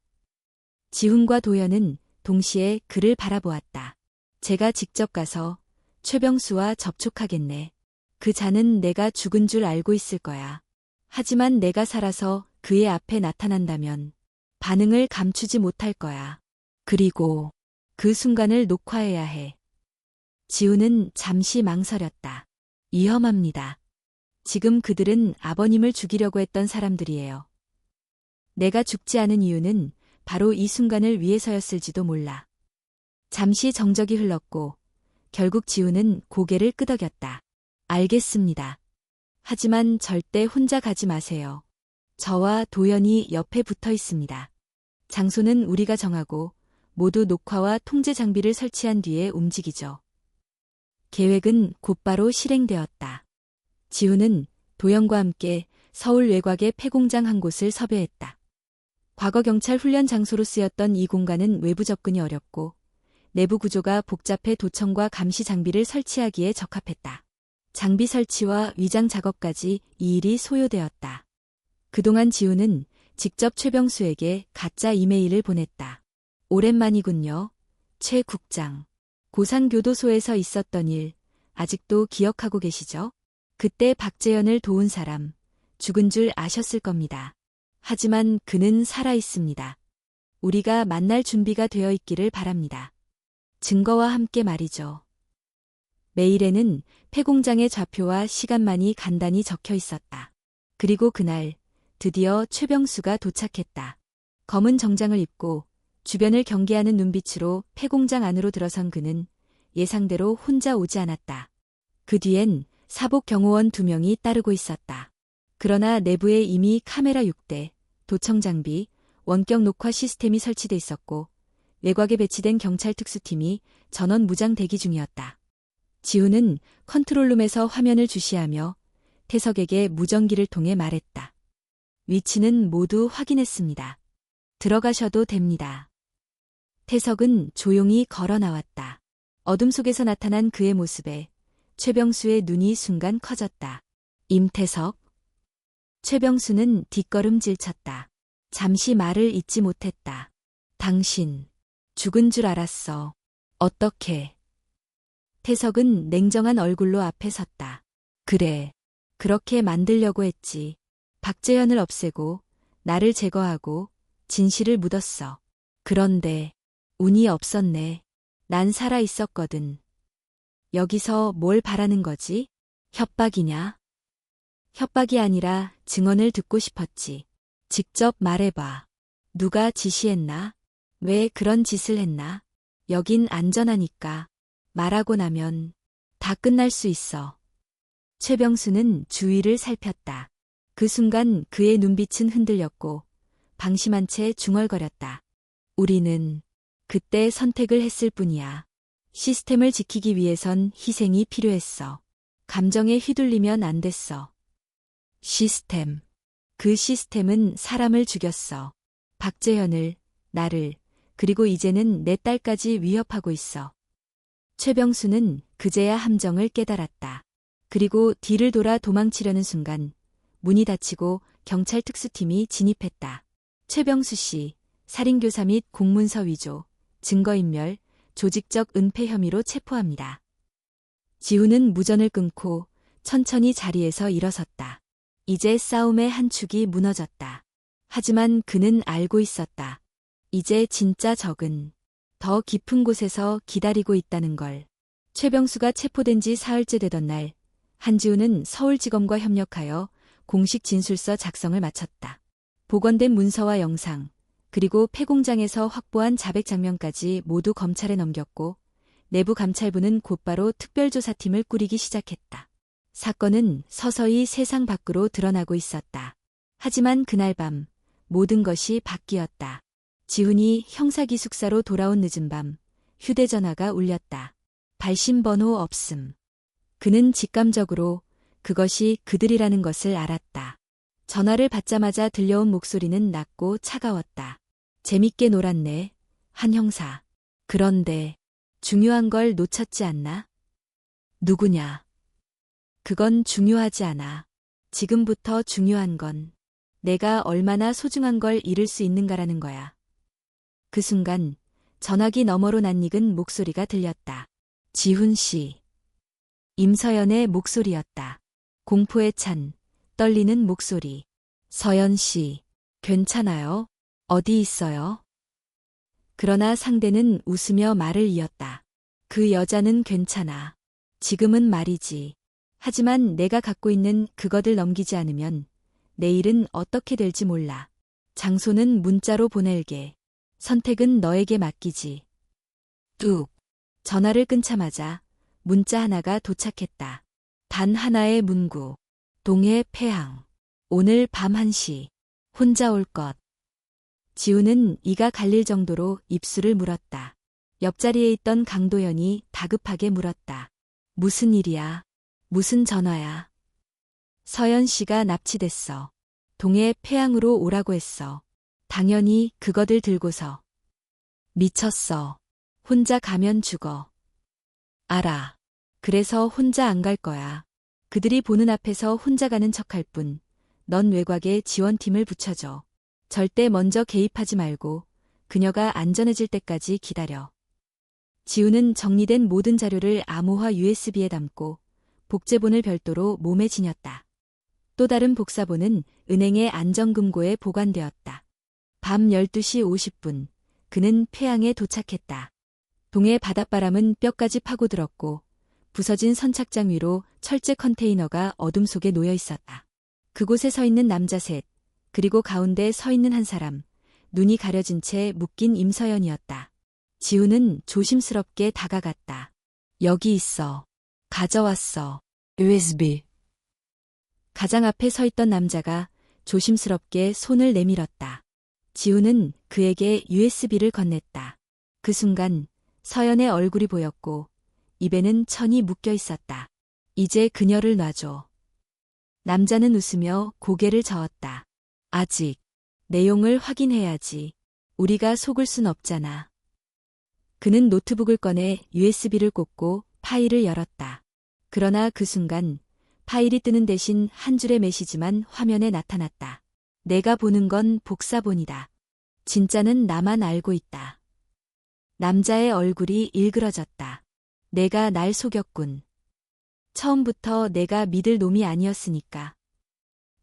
지훈과 도연은 동시에 그를 바라보았다. 제가 직접 가서 최병수와 접촉하겠네. 그 자는 내가 죽은 줄 알고 있을 거야. 하지만 내가 살아서 그의 앞에 나타난다면 반응을 감추지 못할 거야. 그리고 그 순간을 녹화해야 해. 지훈은 잠시 망설였다. 위험합니다. 지금 그들은 아버님을 죽이려고 했던 사람들이에요. 내가 죽지 않은 이유는 바로 이 순간을 위해서였을지도 몰라. 잠시 정적이 흘렀고 결국 지훈은 고개를 끄덕였다. 알겠습니다. 하지만 절대 혼자 가지 마세요. 저와 도연이 옆에 붙어 있습니다. 장소는 우리가 정하고 모두 녹화와 통제 장비를 설치한 뒤에 움직이죠. 계획은 곧바로 실행되었다. 지훈은 도연과 함께 서울 외곽의 폐공장 한 곳을 섭외했다. 과거 경찰 훈련 장소로 쓰였던 이 공간은 외부 접근이 어렵고 내부 구조가 복잡해 도청과 감시 장비를 설치하기에 적합했다. 장비 설치와 위장 작업까지 이 일이 소요되었다. 그동안 지훈은 직접 최병수에게 가짜 이메일을 보냈다. 오랜만이군요. 최 국장. 고산교도소에서 있었던 일 아직도 기억하고 계시죠? 그때 박재현을 도운 사람 죽은 줄 아셨을 겁니다. 하지만 그는 살아 있습니다. 우리가 만날 준비가 되어 있기를 바랍니다. 증거와 함께 말이죠. 메일에는 폐공장의 좌표와 시간만이 간단히 적혀 있었다. 그리고 그날 드디어 최병수가 도착했다. 검은 정장을 입고 주변을 경계하는 눈빛으로 폐공장 안으로 들어선 그는 예상대로 혼자 오지 않았다. 그 뒤엔 사복 경호원 2명이 따르고 있었다. 그러나 내부에 이미 카메라 6대, 도청 장비, 원격 녹화 시스템이 설치돼 있었고 외곽에 배치된 경찰 특수팀이 전원 무장 대기 중이었다. 지훈은 컨트롤룸에서 화면을 주시하며 태석에게 무전기를 통해 말했다. 위치는 모두 확인했습니다. 들어가셔도 됩니다. 태석은 조용히 걸어 나왔다. 어둠 속에서 나타난 그의 모습에 최병수의 눈이 순간 커졌다. 임태석. 최병수는 뒷걸음질 쳤다. 잠시 말을 잇지 못했다. 당신, 죽은 줄 알았어. 어떻게? 태석은 냉정한 얼굴로 앞에 섰다. 그래, 그렇게 만들려고 했지. 박재현을 없애고 나를 제거하고 진실을 묻었어. 그런데 운이 없었네. 난 살아 있었거든. 여기서 뭘 바라는 거지? 협박이냐? 협박이 아니라 증언을 듣고 싶었지. 직접 말해봐. 누가 지시했나? 왜 그런 짓을 했나? 여긴 안전하니까. 말하고 나면 다 끝날 수 있어. 최병수는 주위를 살폈다. 그 순간 그의 눈빛은 흔들렸고 방심한 채 중얼거렸다. 우리는 그때 선택을 했을 뿐이야. 시스템을 지키기 위해선 희생이 필요했어. 감정에 휘둘리면 안 됐어. 시스템. 그 시스템은 사람을 죽였어. 박재현을, 나를, 그리고 이제는 내 딸까지 위협하고 있어. 최병수는 그제야 함정을 깨달았다. 그리고 뒤를 돌아 도망치려는 순간 문이 닫히고 경찰 특수팀이 진입했다. 최병수 씨, 살인교사 및 공문서 위조, 증거인멸, 조직적 은폐 혐의로 체포합니다. 지훈은 무전을 끊고 천천히 자리에서 일어섰다. 이제 싸움의 한 축이 무너졌다. 하지만 그는 알고 있었다. 이제 진짜 적은 더 깊은 곳에서 기다리고 있다는 걸. 최병수가 체포된 지 사흘째 되던 날, 한지훈은 서울지검과 협력하여 공식 진술서 작성을 마쳤다. 복원된 문서와 영상, 그리고 폐공장에서 확보한 자백 장면까지 모두 검찰에 넘겼고, 내부 감찰부는 곧바로 특별조사팀을 꾸리기 시작했다. 사건은 서서히 세상 밖으로 드러나고 있었다. 하지만 그날 밤 모든 것이 바뀌었다. 지훈이 형사기숙사로 돌아온 늦은 밤 휴대전화가 울렸다. 발신번호 없음. 그는 직감적으로 그것이 그들이라는 것을 알았다. 전화를 받자마자 들려온 목소리는 낮고 차가웠다. 재밌게 놀았네, 한 형사. 그런데 중요한 걸 놓쳤지 않나? 누구냐? 그건 중요하지 않아. 지금부터 중요한 건 내가 얼마나 소중한 걸 잃을 수 있는가라는 거야. 그 순간 전화기 너머로 낯익은 목소리가 들렸다. 지훈 씨. 임서연의 목소리였다. 공포에 찬 떨리는 목소리. 서연 씨, 괜찮아요? 어디 있어요? 그러나 상대는 웃으며 말을 이었다. 그 여자는 괜찮아. 지금은 말이지. 하지만 내가 갖고 있는 그것을 넘기지 않으면 내일은 어떻게 될지 몰라. 장소는 문자로 보낼게. 선택은 너에게 맡기지. 뚝. 전화를 끊자마자 문자 하나가 도착했다. 단 하나의 문구. 동해 폐항. 오늘 밤 1시. 혼자 올 것. 지훈은 이가 갈릴 정도로 입술을 물었다. 옆자리에 있던 강도현이 다급하게 물었다. 무슨 일이야? 무슨 전화야? 서연 씨가 납치됐어. 동해 폐항으로 오라고 했어. 당연히 그것을 들고서. 미쳤어. 혼자 가면 죽어. 알아. 그래서 혼자 안 갈 거야. 그들이 보는 앞에서 혼자 가는 척할 뿐. 넌 외곽에 지원팀을 붙여줘. 절대 먼저 개입하지 말고 그녀가 안전해질 때까지 기다려. 지훈은 정리된 모든 자료를 암호화 USB에 담고 복제본을 별도로 몸에 지녔다. 또 다른 복사본은 은행의 안전금고에 보관되었다. 밤 12시 50분, 그는 폐항에 도착했다. 동해 바닷바람은 뼈까지 파고들었고 부서진 선착장 위로 철제 컨테이너가 어둠 속에 놓여 있었다. 그곳에 서 있는 남자 셋, 그리고 가운데 서 있는 한 사람, 눈이 가려진 채 묶인 임서연이었다. 지훈은 조심스럽게 다가갔다. 여기 있어. 가져왔어. USB. 가장 앞에 서 있던 남자가 조심스럽게 손을 내밀었다. 지훈은 그에게 USB를 건넸다. 그 순간 서연의 얼굴이 보였고 입에는 천이 묶여 있었다. 이제 그녀를 놔줘. 남자는 웃으며 고개를 저었다. 아직 내용을 확인해야지. 우리가 속을 순 없잖아. 그는 노트북을 꺼내 USB를 꽂고 파일을 열었다. 그러나 그 순간 파일이 뜨는 대신 한 줄의 메시지만 화면에 나타났다. 내가 보는 건 복사본이다. 진짜는 나만 알고 있다. 남자의 얼굴이 일그러졌다. 내가 날 속였군. 처음부터 내가 믿을 놈이 아니었으니까.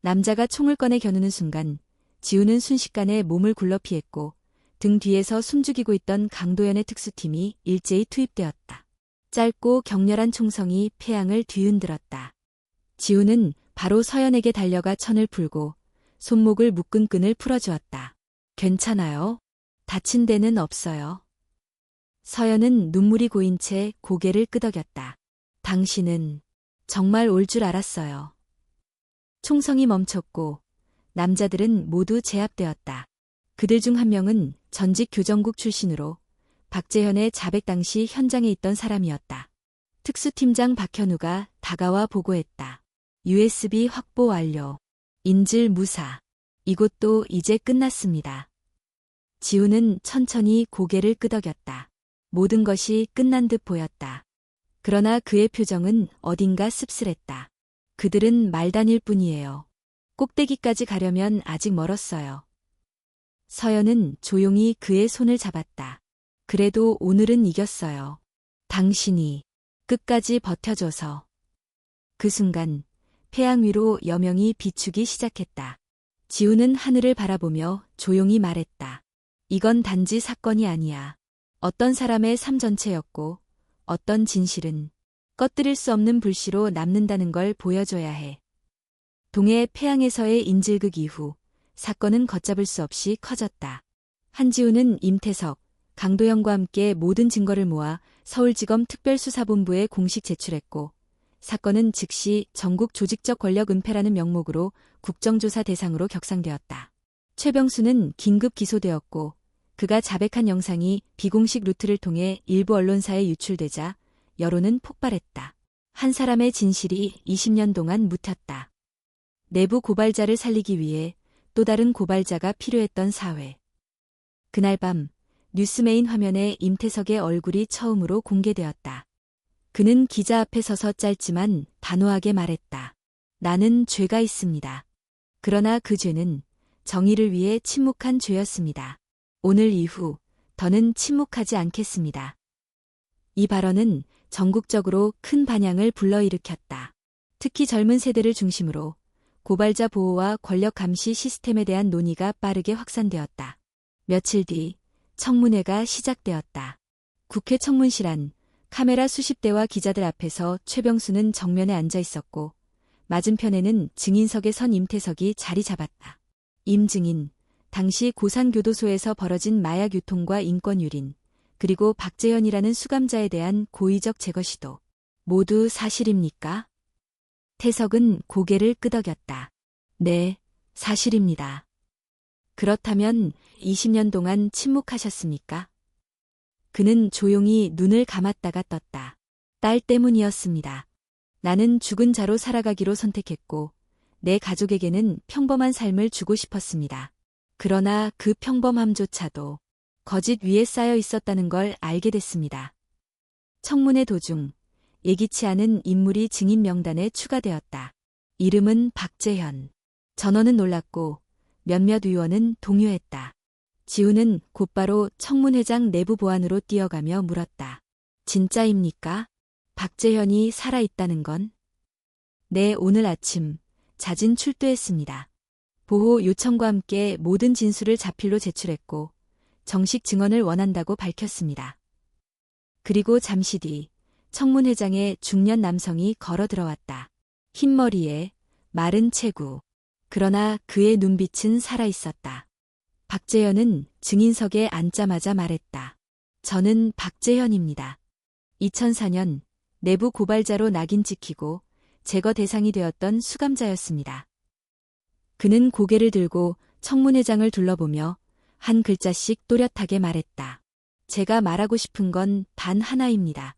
남자가 총을 꺼내 겨누는 순간 지훈은 순식간에 몸을 굴러 피했고 등 뒤에서 숨죽이고 있던 강도현의 특수팀이 일제히 투입되었다. 짧고 격렬한 총성이 폐항을 뒤흔들었다. 지훈은 바로 서연에게 달려가 천을 풀고 손목을 묶은 끈을 풀어주었다. 괜찮아요? 다친 데는 없어요. 서연은 눈물이 고인 채 고개를 끄덕였다. 당신은 정말 올 줄 알았어요. 총성이 멈췄고 남자들은 모두 제압되었다. 그들 중 한 명은 전직 교정국 출신으로 박재현의 자백 당시 현장에 있던 사람이었다. 특수팀장 박현우가 다가와 보고했다. USB 확보 완료. 인질 무사. 이곳도 이제 끝났습니다. 지훈은 천천히 고개를 끄덕였다. 모든 것이 끝난 듯 보였다. 그러나 그의 표정은 어딘가 씁쓸했다. 그들은 말단일 뿐이에요. 꼭대기까지 가려면 아직 멀었어요. 서연은 조용히 그의 손을 잡았다. 그래도 오늘은 이겼어요. 당신이 끝까지 버텨줘서. 그 순간 태양 위로 여명이 비추기 시작했다. 지우는 하늘을 바라보며 조용히 말했다. 이건 단지 사건이 아니야. 어떤 사람의 삶 전체였고 어떤 진실은 꺼뜨릴 수 없는 불씨로 남는다는 걸 보여줘야 해. 동해 폐항에서의 인질극 이후 사건은 걷잡을 수 없이 커졌다. 한지우는 임태석, 강도영과 함께 모든 증거를 모아 서울지검 특별수사본부에 공식 제출했고 사건은 즉시 전국 조직적 권력 은폐라는 명목으로 국정조사 대상으로 격상되었다. 최병수는 긴급 기소되었고 그가 자백한 영상이 비공식 루트를 통해 일부 언론사에 유출되자 여론은 폭발했다. 한 사람의 진실이 20년 동안 묻혔다. 내부 고발자를 살리기 위해 또 다른 고발자가 필요했던 사회. 그날 밤 뉴스 메인 화면에 임태석의 얼굴이 처음으로 공개되었다. 그는 기자 앞에 서서 짧지만 단호하게 말했다. 나는 죄가 있습니다. 그러나 그 죄는 정의를 위해 침묵한 죄였습니다. 오늘 이후 더는 침묵하지 않겠습니다. 이 발언은 전국적으로 큰 반향을 불러일으켰다. 특히 젊은 세대를 중심으로 고발자 보호와 권력 감시 시스템에 대한 논의가 빠르게 확산되었다. 며칠 뒤 청문회가 시작되었다. 국회 청문실 안 카메라 수십 대와 기자들 앞에서 최병수는 정면에 앉아 있었고 맞은편에는 증인석에 선 임태석이 자리 잡았다. 임 증인, 당시 고산교도소에서 벌어진 마약 유통과 인권 유린, 그리고 박재현이라는 수감자에 대한 고의적 제거 시도. 모두 사실입니까? 태석은 고개를 끄덕였다. 네, 사실입니다. 그렇다면 20년 동안 침묵하셨습니까? 그는 조용히 눈을 감았다가 떴다. 딸 때문이었습니다. 나는 죽은 자로 살아가기로 선택했고 내 가족에게는 평범한 삶을 주고 싶었습니다. 그러나 그 평범함조차도 거짓 위에 쌓여 있었다는 걸 알게 됐습니다. 청문회 도중 예기치 않은 인물이 증인 명단에 추가되었다. 이름은 박재현. 전원은 놀랐고 몇몇 의원은 동요했다. 지우는 곧바로 청문회장 내부 보안으로 뛰어가며 물었다. 진짜입니까? 박재현이 살아있다는 건? 네, 오늘 아침 자진 출두했습니다. 보호 요청과 함께 모든 진술을 자필로 제출했고 정식 증언을 원한다고 밝혔습니다. 그리고 잠시 뒤 청문회장에 중년 남성이 걸어 들어왔다. 흰머리에 마른 체구. 그러나 그의 눈빛은 살아있었다. 박재현은 증인석에 앉자마자 말했다. 저는 박재현입니다. 2004년 내부 고발자로 낙인 찍히고 제거 대상이 되었던 수감자였습니다. 그는 고개를 들고 청문회장을 둘러보며 한 글자씩 또렷하게 말했다. 제가 말하고 싶은 건 단 하나입니다.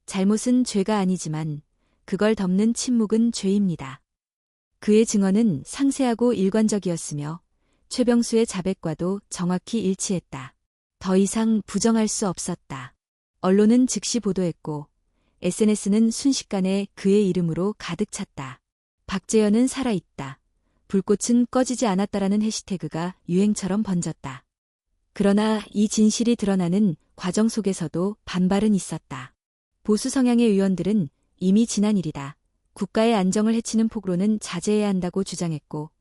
잘못은 죄가 아니지만 그걸 덮는 침묵은 죄입니다. 그의 증언은 상세하고 일관적이었으며 최병수의 자백과도 정확히 일치했다. 더 이상 부정할 수 없었다. 언론은 즉시 보도했고 SNS는 순식간에 그의 이름으로 가득 찼다. 박재현은 살아있다. 불꽃은 꺼지지 않았다라는 해시태그가 유행처럼 번졌다. 그러나 이 진실이 드러나는 과정 속에서도 반발은 있었다. 보수 성향의 의원들은 이미 지난 일이다. 국가의 안정을 해치는 폭로는 자제해야 한다고 주장했고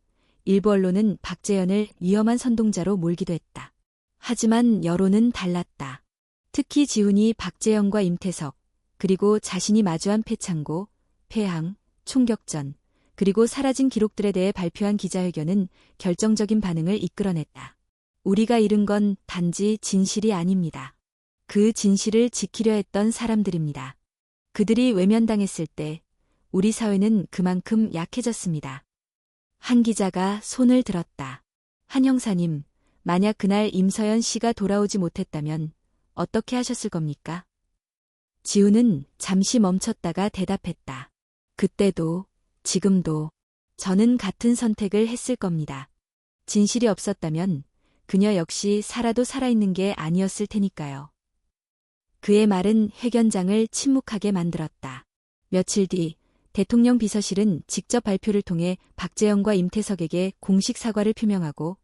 일부 언론은 박재현을 위험한 선동자로 몰기도 했다. 하지만 여론은 달랐다. 특히 지훈이 박재현과 임태석, 그리고 자신이 마주한 폐창고, 폐항, 총격전, 그리고 사라진 기록들에 대해 발표한 기자회견은 결정적인 반응을 이끌어냈다. 우리가 잃은 건 단지 진실이 아닙니다. 그 진실을 지키려 했던 사람들입니다. 그들이 외면당했을 때 우리 사회는 그만큼 약해졌습니다. 한 기자가 손을 들었다. 한 형사님, 만약 그날 임서연 씨가 돌아오지 못했다면 어떻게 하셨을 겁니까? 지우는 잠시 멈췄다가 대답했다. 그때도, 지금도 저는 같은 선택을 했을 겁니다. 진실이 없었다면 그녀 역시 살아도 살아있는 게 아니었을 테니까요. 그의 말은 회견장을 침묵하게 만들었다. 며칠 뒤 대통령 비서실은 직접 발표를 통해 박재현과 임태석에게 공식 사과를 표명하고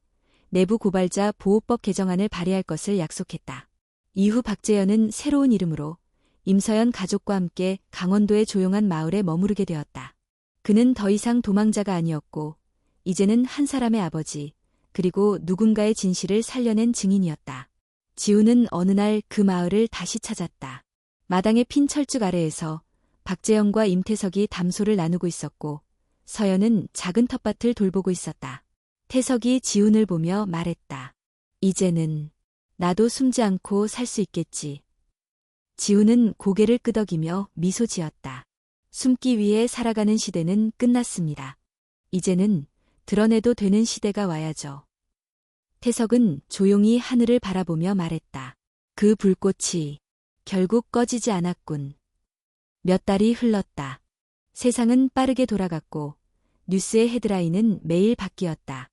내부 고발자 보호법 개정안을 발의할 것을 약속했다. 이후 박재현은 새로운 이름으로 임서연 가족과 함께 강원도의 조용한 마을에 머무르게 되었다. 그는 더 이상 도망자가 아니었고 이제는 한 사람의 아버지, 그리고 누군가의 진실을 살려낸 증인이었다. 지우는 어느 날 그 마을을 다시 찾았다. 마당의 핀 철쭉 아래에서 박재현과 임태석이 담소를 나누고 있었고 서연은 작은 텃밭을 돌보고 있었다. 태석이 지훈을 보며 말했다. 이제는 나도 숨지 않고 살 수 있겠지. 지훈은 고개를 끄덕이며 미소 지었다. 숨기 위해 살아가는 시대는 끝났습니다. 이제는 드러내도 되는 시대가 와야죠. 태석은 조용히 하늘을 바라보며 말했다. 그 불꽃이 결국 꺼지지 않았군. 몇 달이 흘렀다. 세상은 빠르게 돌아갔고 뉴스의 헤드라인은 매일 바뀌었다.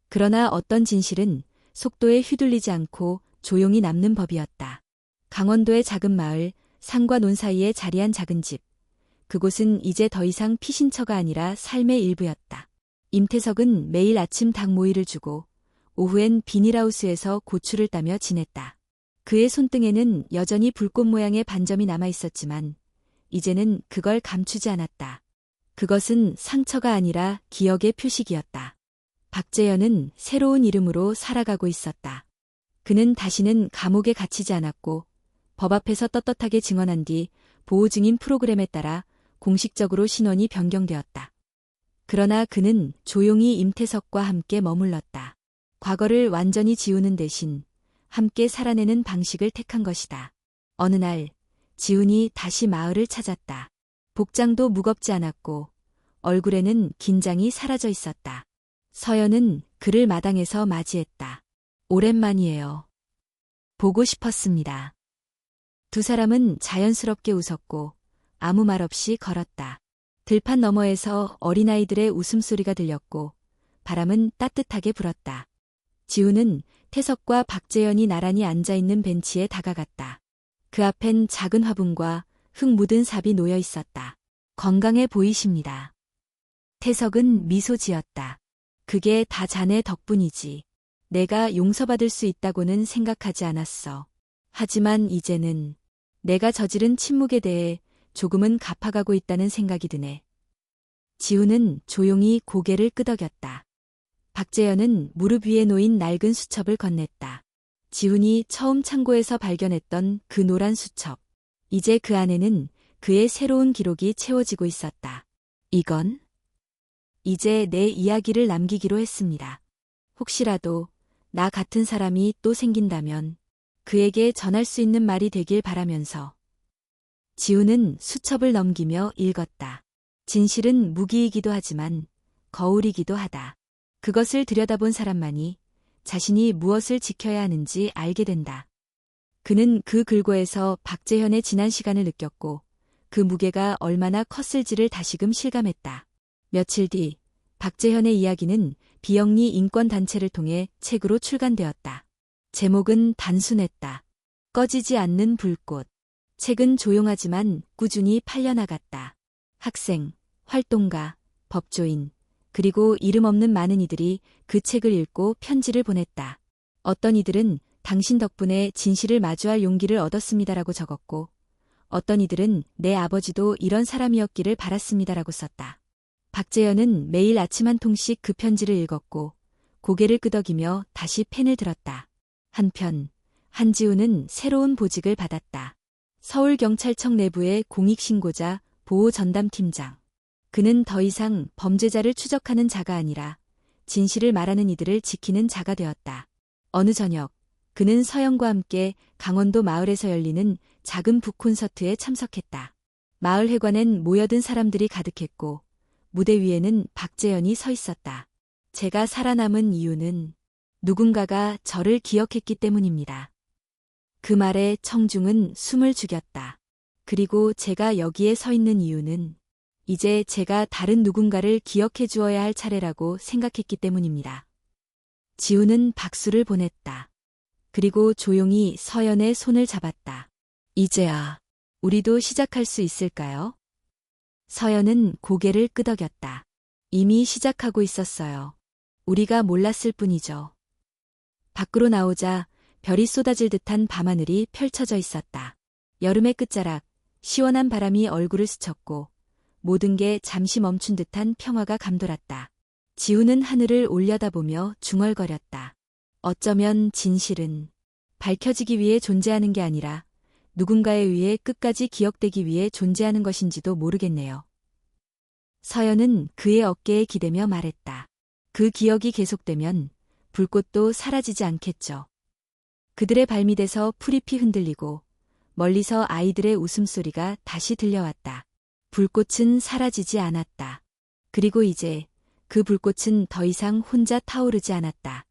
그러나 어떤 진실은 속도에 휘둘리지 않고 조용히 남는 법이었다. 강원도의 작은 마을, 산과 논 사이에 자리한 작은 집. 그곳은 이제 더 이상 피신처가 아니라 삶의 일부였다. 임태석은 매일 아침 닭 모이를 주고 오후엔 비닐하우스에서 고추를 따며 지냈다. 그의 손등에는 여전히 불꽃 모양의 반점이 남아있었지만 이제는 그걸 감추지 않았다. 그것은 상처가 아니라 기억의 표식이었다. 박재현은 새로운 이름으로 살아가고 있었다. 그는 다시는 감옥에 갇히지 않았고 법 앞에서 떳떳하게 증언한 뒤 보호증인 프로그램에 따라 공식적으로 신원이 변경되었다. 그러나 그는 조용히 임태석과 함께 머물렀다. 과거를 완전히 지우는 대신 함께 살아내는 방식을 택한 것이다. 어느 날 지훈이 다시 마을을 찾았다. 복장도 무겁지 않았고 얼굴에는 긴장이 사라져 있었다. 서연은 그를 마당에서 맞이했다. 오랜만이에요. 보고 싶었습니다. 두 사람은 자연스럽게 웃었고 아무 말 없이 걸었다. 들판 너머에서 어린아이들의 웃음소리가 들렸고 바람은 따뜻하게 불었다. 지훈은 태석과 박재현이 나란히 앉아있는 벤치에 다가갔다. 그 앞엔 작은 화분과 흙 묻은 삽이 놓여 있었다. 건강해 보이십니다. 태석은 미소 지었다. 그게 다 자네 덕분이지. 내가 용서받을 수 있다고는 생각하지 않았어. 하지만 이제는 내가 저지른 침묵에 대해 조금은 갚아가고 있다는 생각이 드네. 지훈은 조용히 고개를 끄덕였다. 박재현은 무릎 위에 놓인 낡은 수첩을 건넸다. 지훈이 처음 창고에서 발견했던 그 노란 수첩. 이제 그 안에는 그의 새로운 기록이 채워지고 있었다. 이건 이제 내 이야기를 남기기로 했습니다. 혹시라도 나 같은 사람이 또 생긴다면 그에게 전할 수 있는 말이 되길 바라면서. 지훈은 수첩을 넘기며 읽었다. 진실은 무기이기도 하지만 거울이기도 하다. 그것을 들여다본 사람만이 자신이 무엇을 지켜야 하는지 알게 된다. 그는 그 글고에서 박재현의 지난 시간을 느꼈고 그 무게가 얼마나 컸을지를 다시금 실감했다. 며칠 뒤 박재현의 이야기는 비영리 인권단체를 통해 책으로 출간되었다. 제목은 단순했다. 꺼지지 않는 불꽃. 책은 조용하지만 꾸준히 팔려나갔다. 학생, 활동가, 법조인, 그리고 이름 없는 많은 이들이 그 책을 읽고 편지를 보냈다. 어떤 이들은 당신 덕분에 진실을 마주할 용기를 얻었습니다라고 적었고, 어떤 이들은 내 아버지도 이런 사람이었기를 바랐습니다라고 썼다. 박재현은 매일 아침 한 통씩 그 편지를 읽었고 고개를 끄덕이며 다시 펜을 들었다. 한편 한지우는 새로운 보직을 받았다. 서울경찰청 내부의 공익신고자 보호전담팀장. 그는 더 이상 범죄자를 추적하는 자가 아니라 진실을 말하는 이들을 지키는 자가 되었다. 어느 저녁 그는 서영과 함께 강원도 마을에서 열리는 작은 북콘서트에 참석했다. 마을 회관엔 모여든 사람들이 가득했고 무대 위에는 박재현이 서 있었다. 제가 살아남은 이유는 누군가가 저를 기억했기 때문입니다. 그 말에 청중은 숨을 죽였다. 그리고 제가 여기에 서 있는 이유는 이제 제가 다른 누군가를 기억해 주어야 할 차례라고 생각했기 때문입니다. 지우는 박수를 보냈다. 그리고 조용히 서연의 손을 잡았다. 이제야 우리도 시작할 수 있을까요? 서연은 고개를 끄덕였다. 이미 시작하고 있었어요. 우리가 몰랐을 뿐이죠. 밖으로 나오자 별이 쏟아질 듯한 밤하늘이 펼쳐져 있었다. 여름의 끝자락, 시원한 바람이 얼굴을 스쳤고 모든 게 잠시 멈춘 듯한 평화가 감돌았다. 지우는 하늘을 올려다보며 중얼거렸다. 어쩌면 진실은 밝혀지기 위해 존재하는 게 아니라 누군가에 의해 끝까지 기억되기 위해 존재하는 것인지도 모르겠네요. 서연은 그의 어깨에 기대며 말했다. 그 기억이 계속되면 불꽃도 사라지지 않겠죠. 그들의 발밑에서 풀잎이 흔들리고 멀리서 아이들의 웃음소리가 다시 들려왔다. 불꽃은 사라지지 않았다. 그리고 이제 그 불꽃은 더 이상 혼자 타오르지 않았다.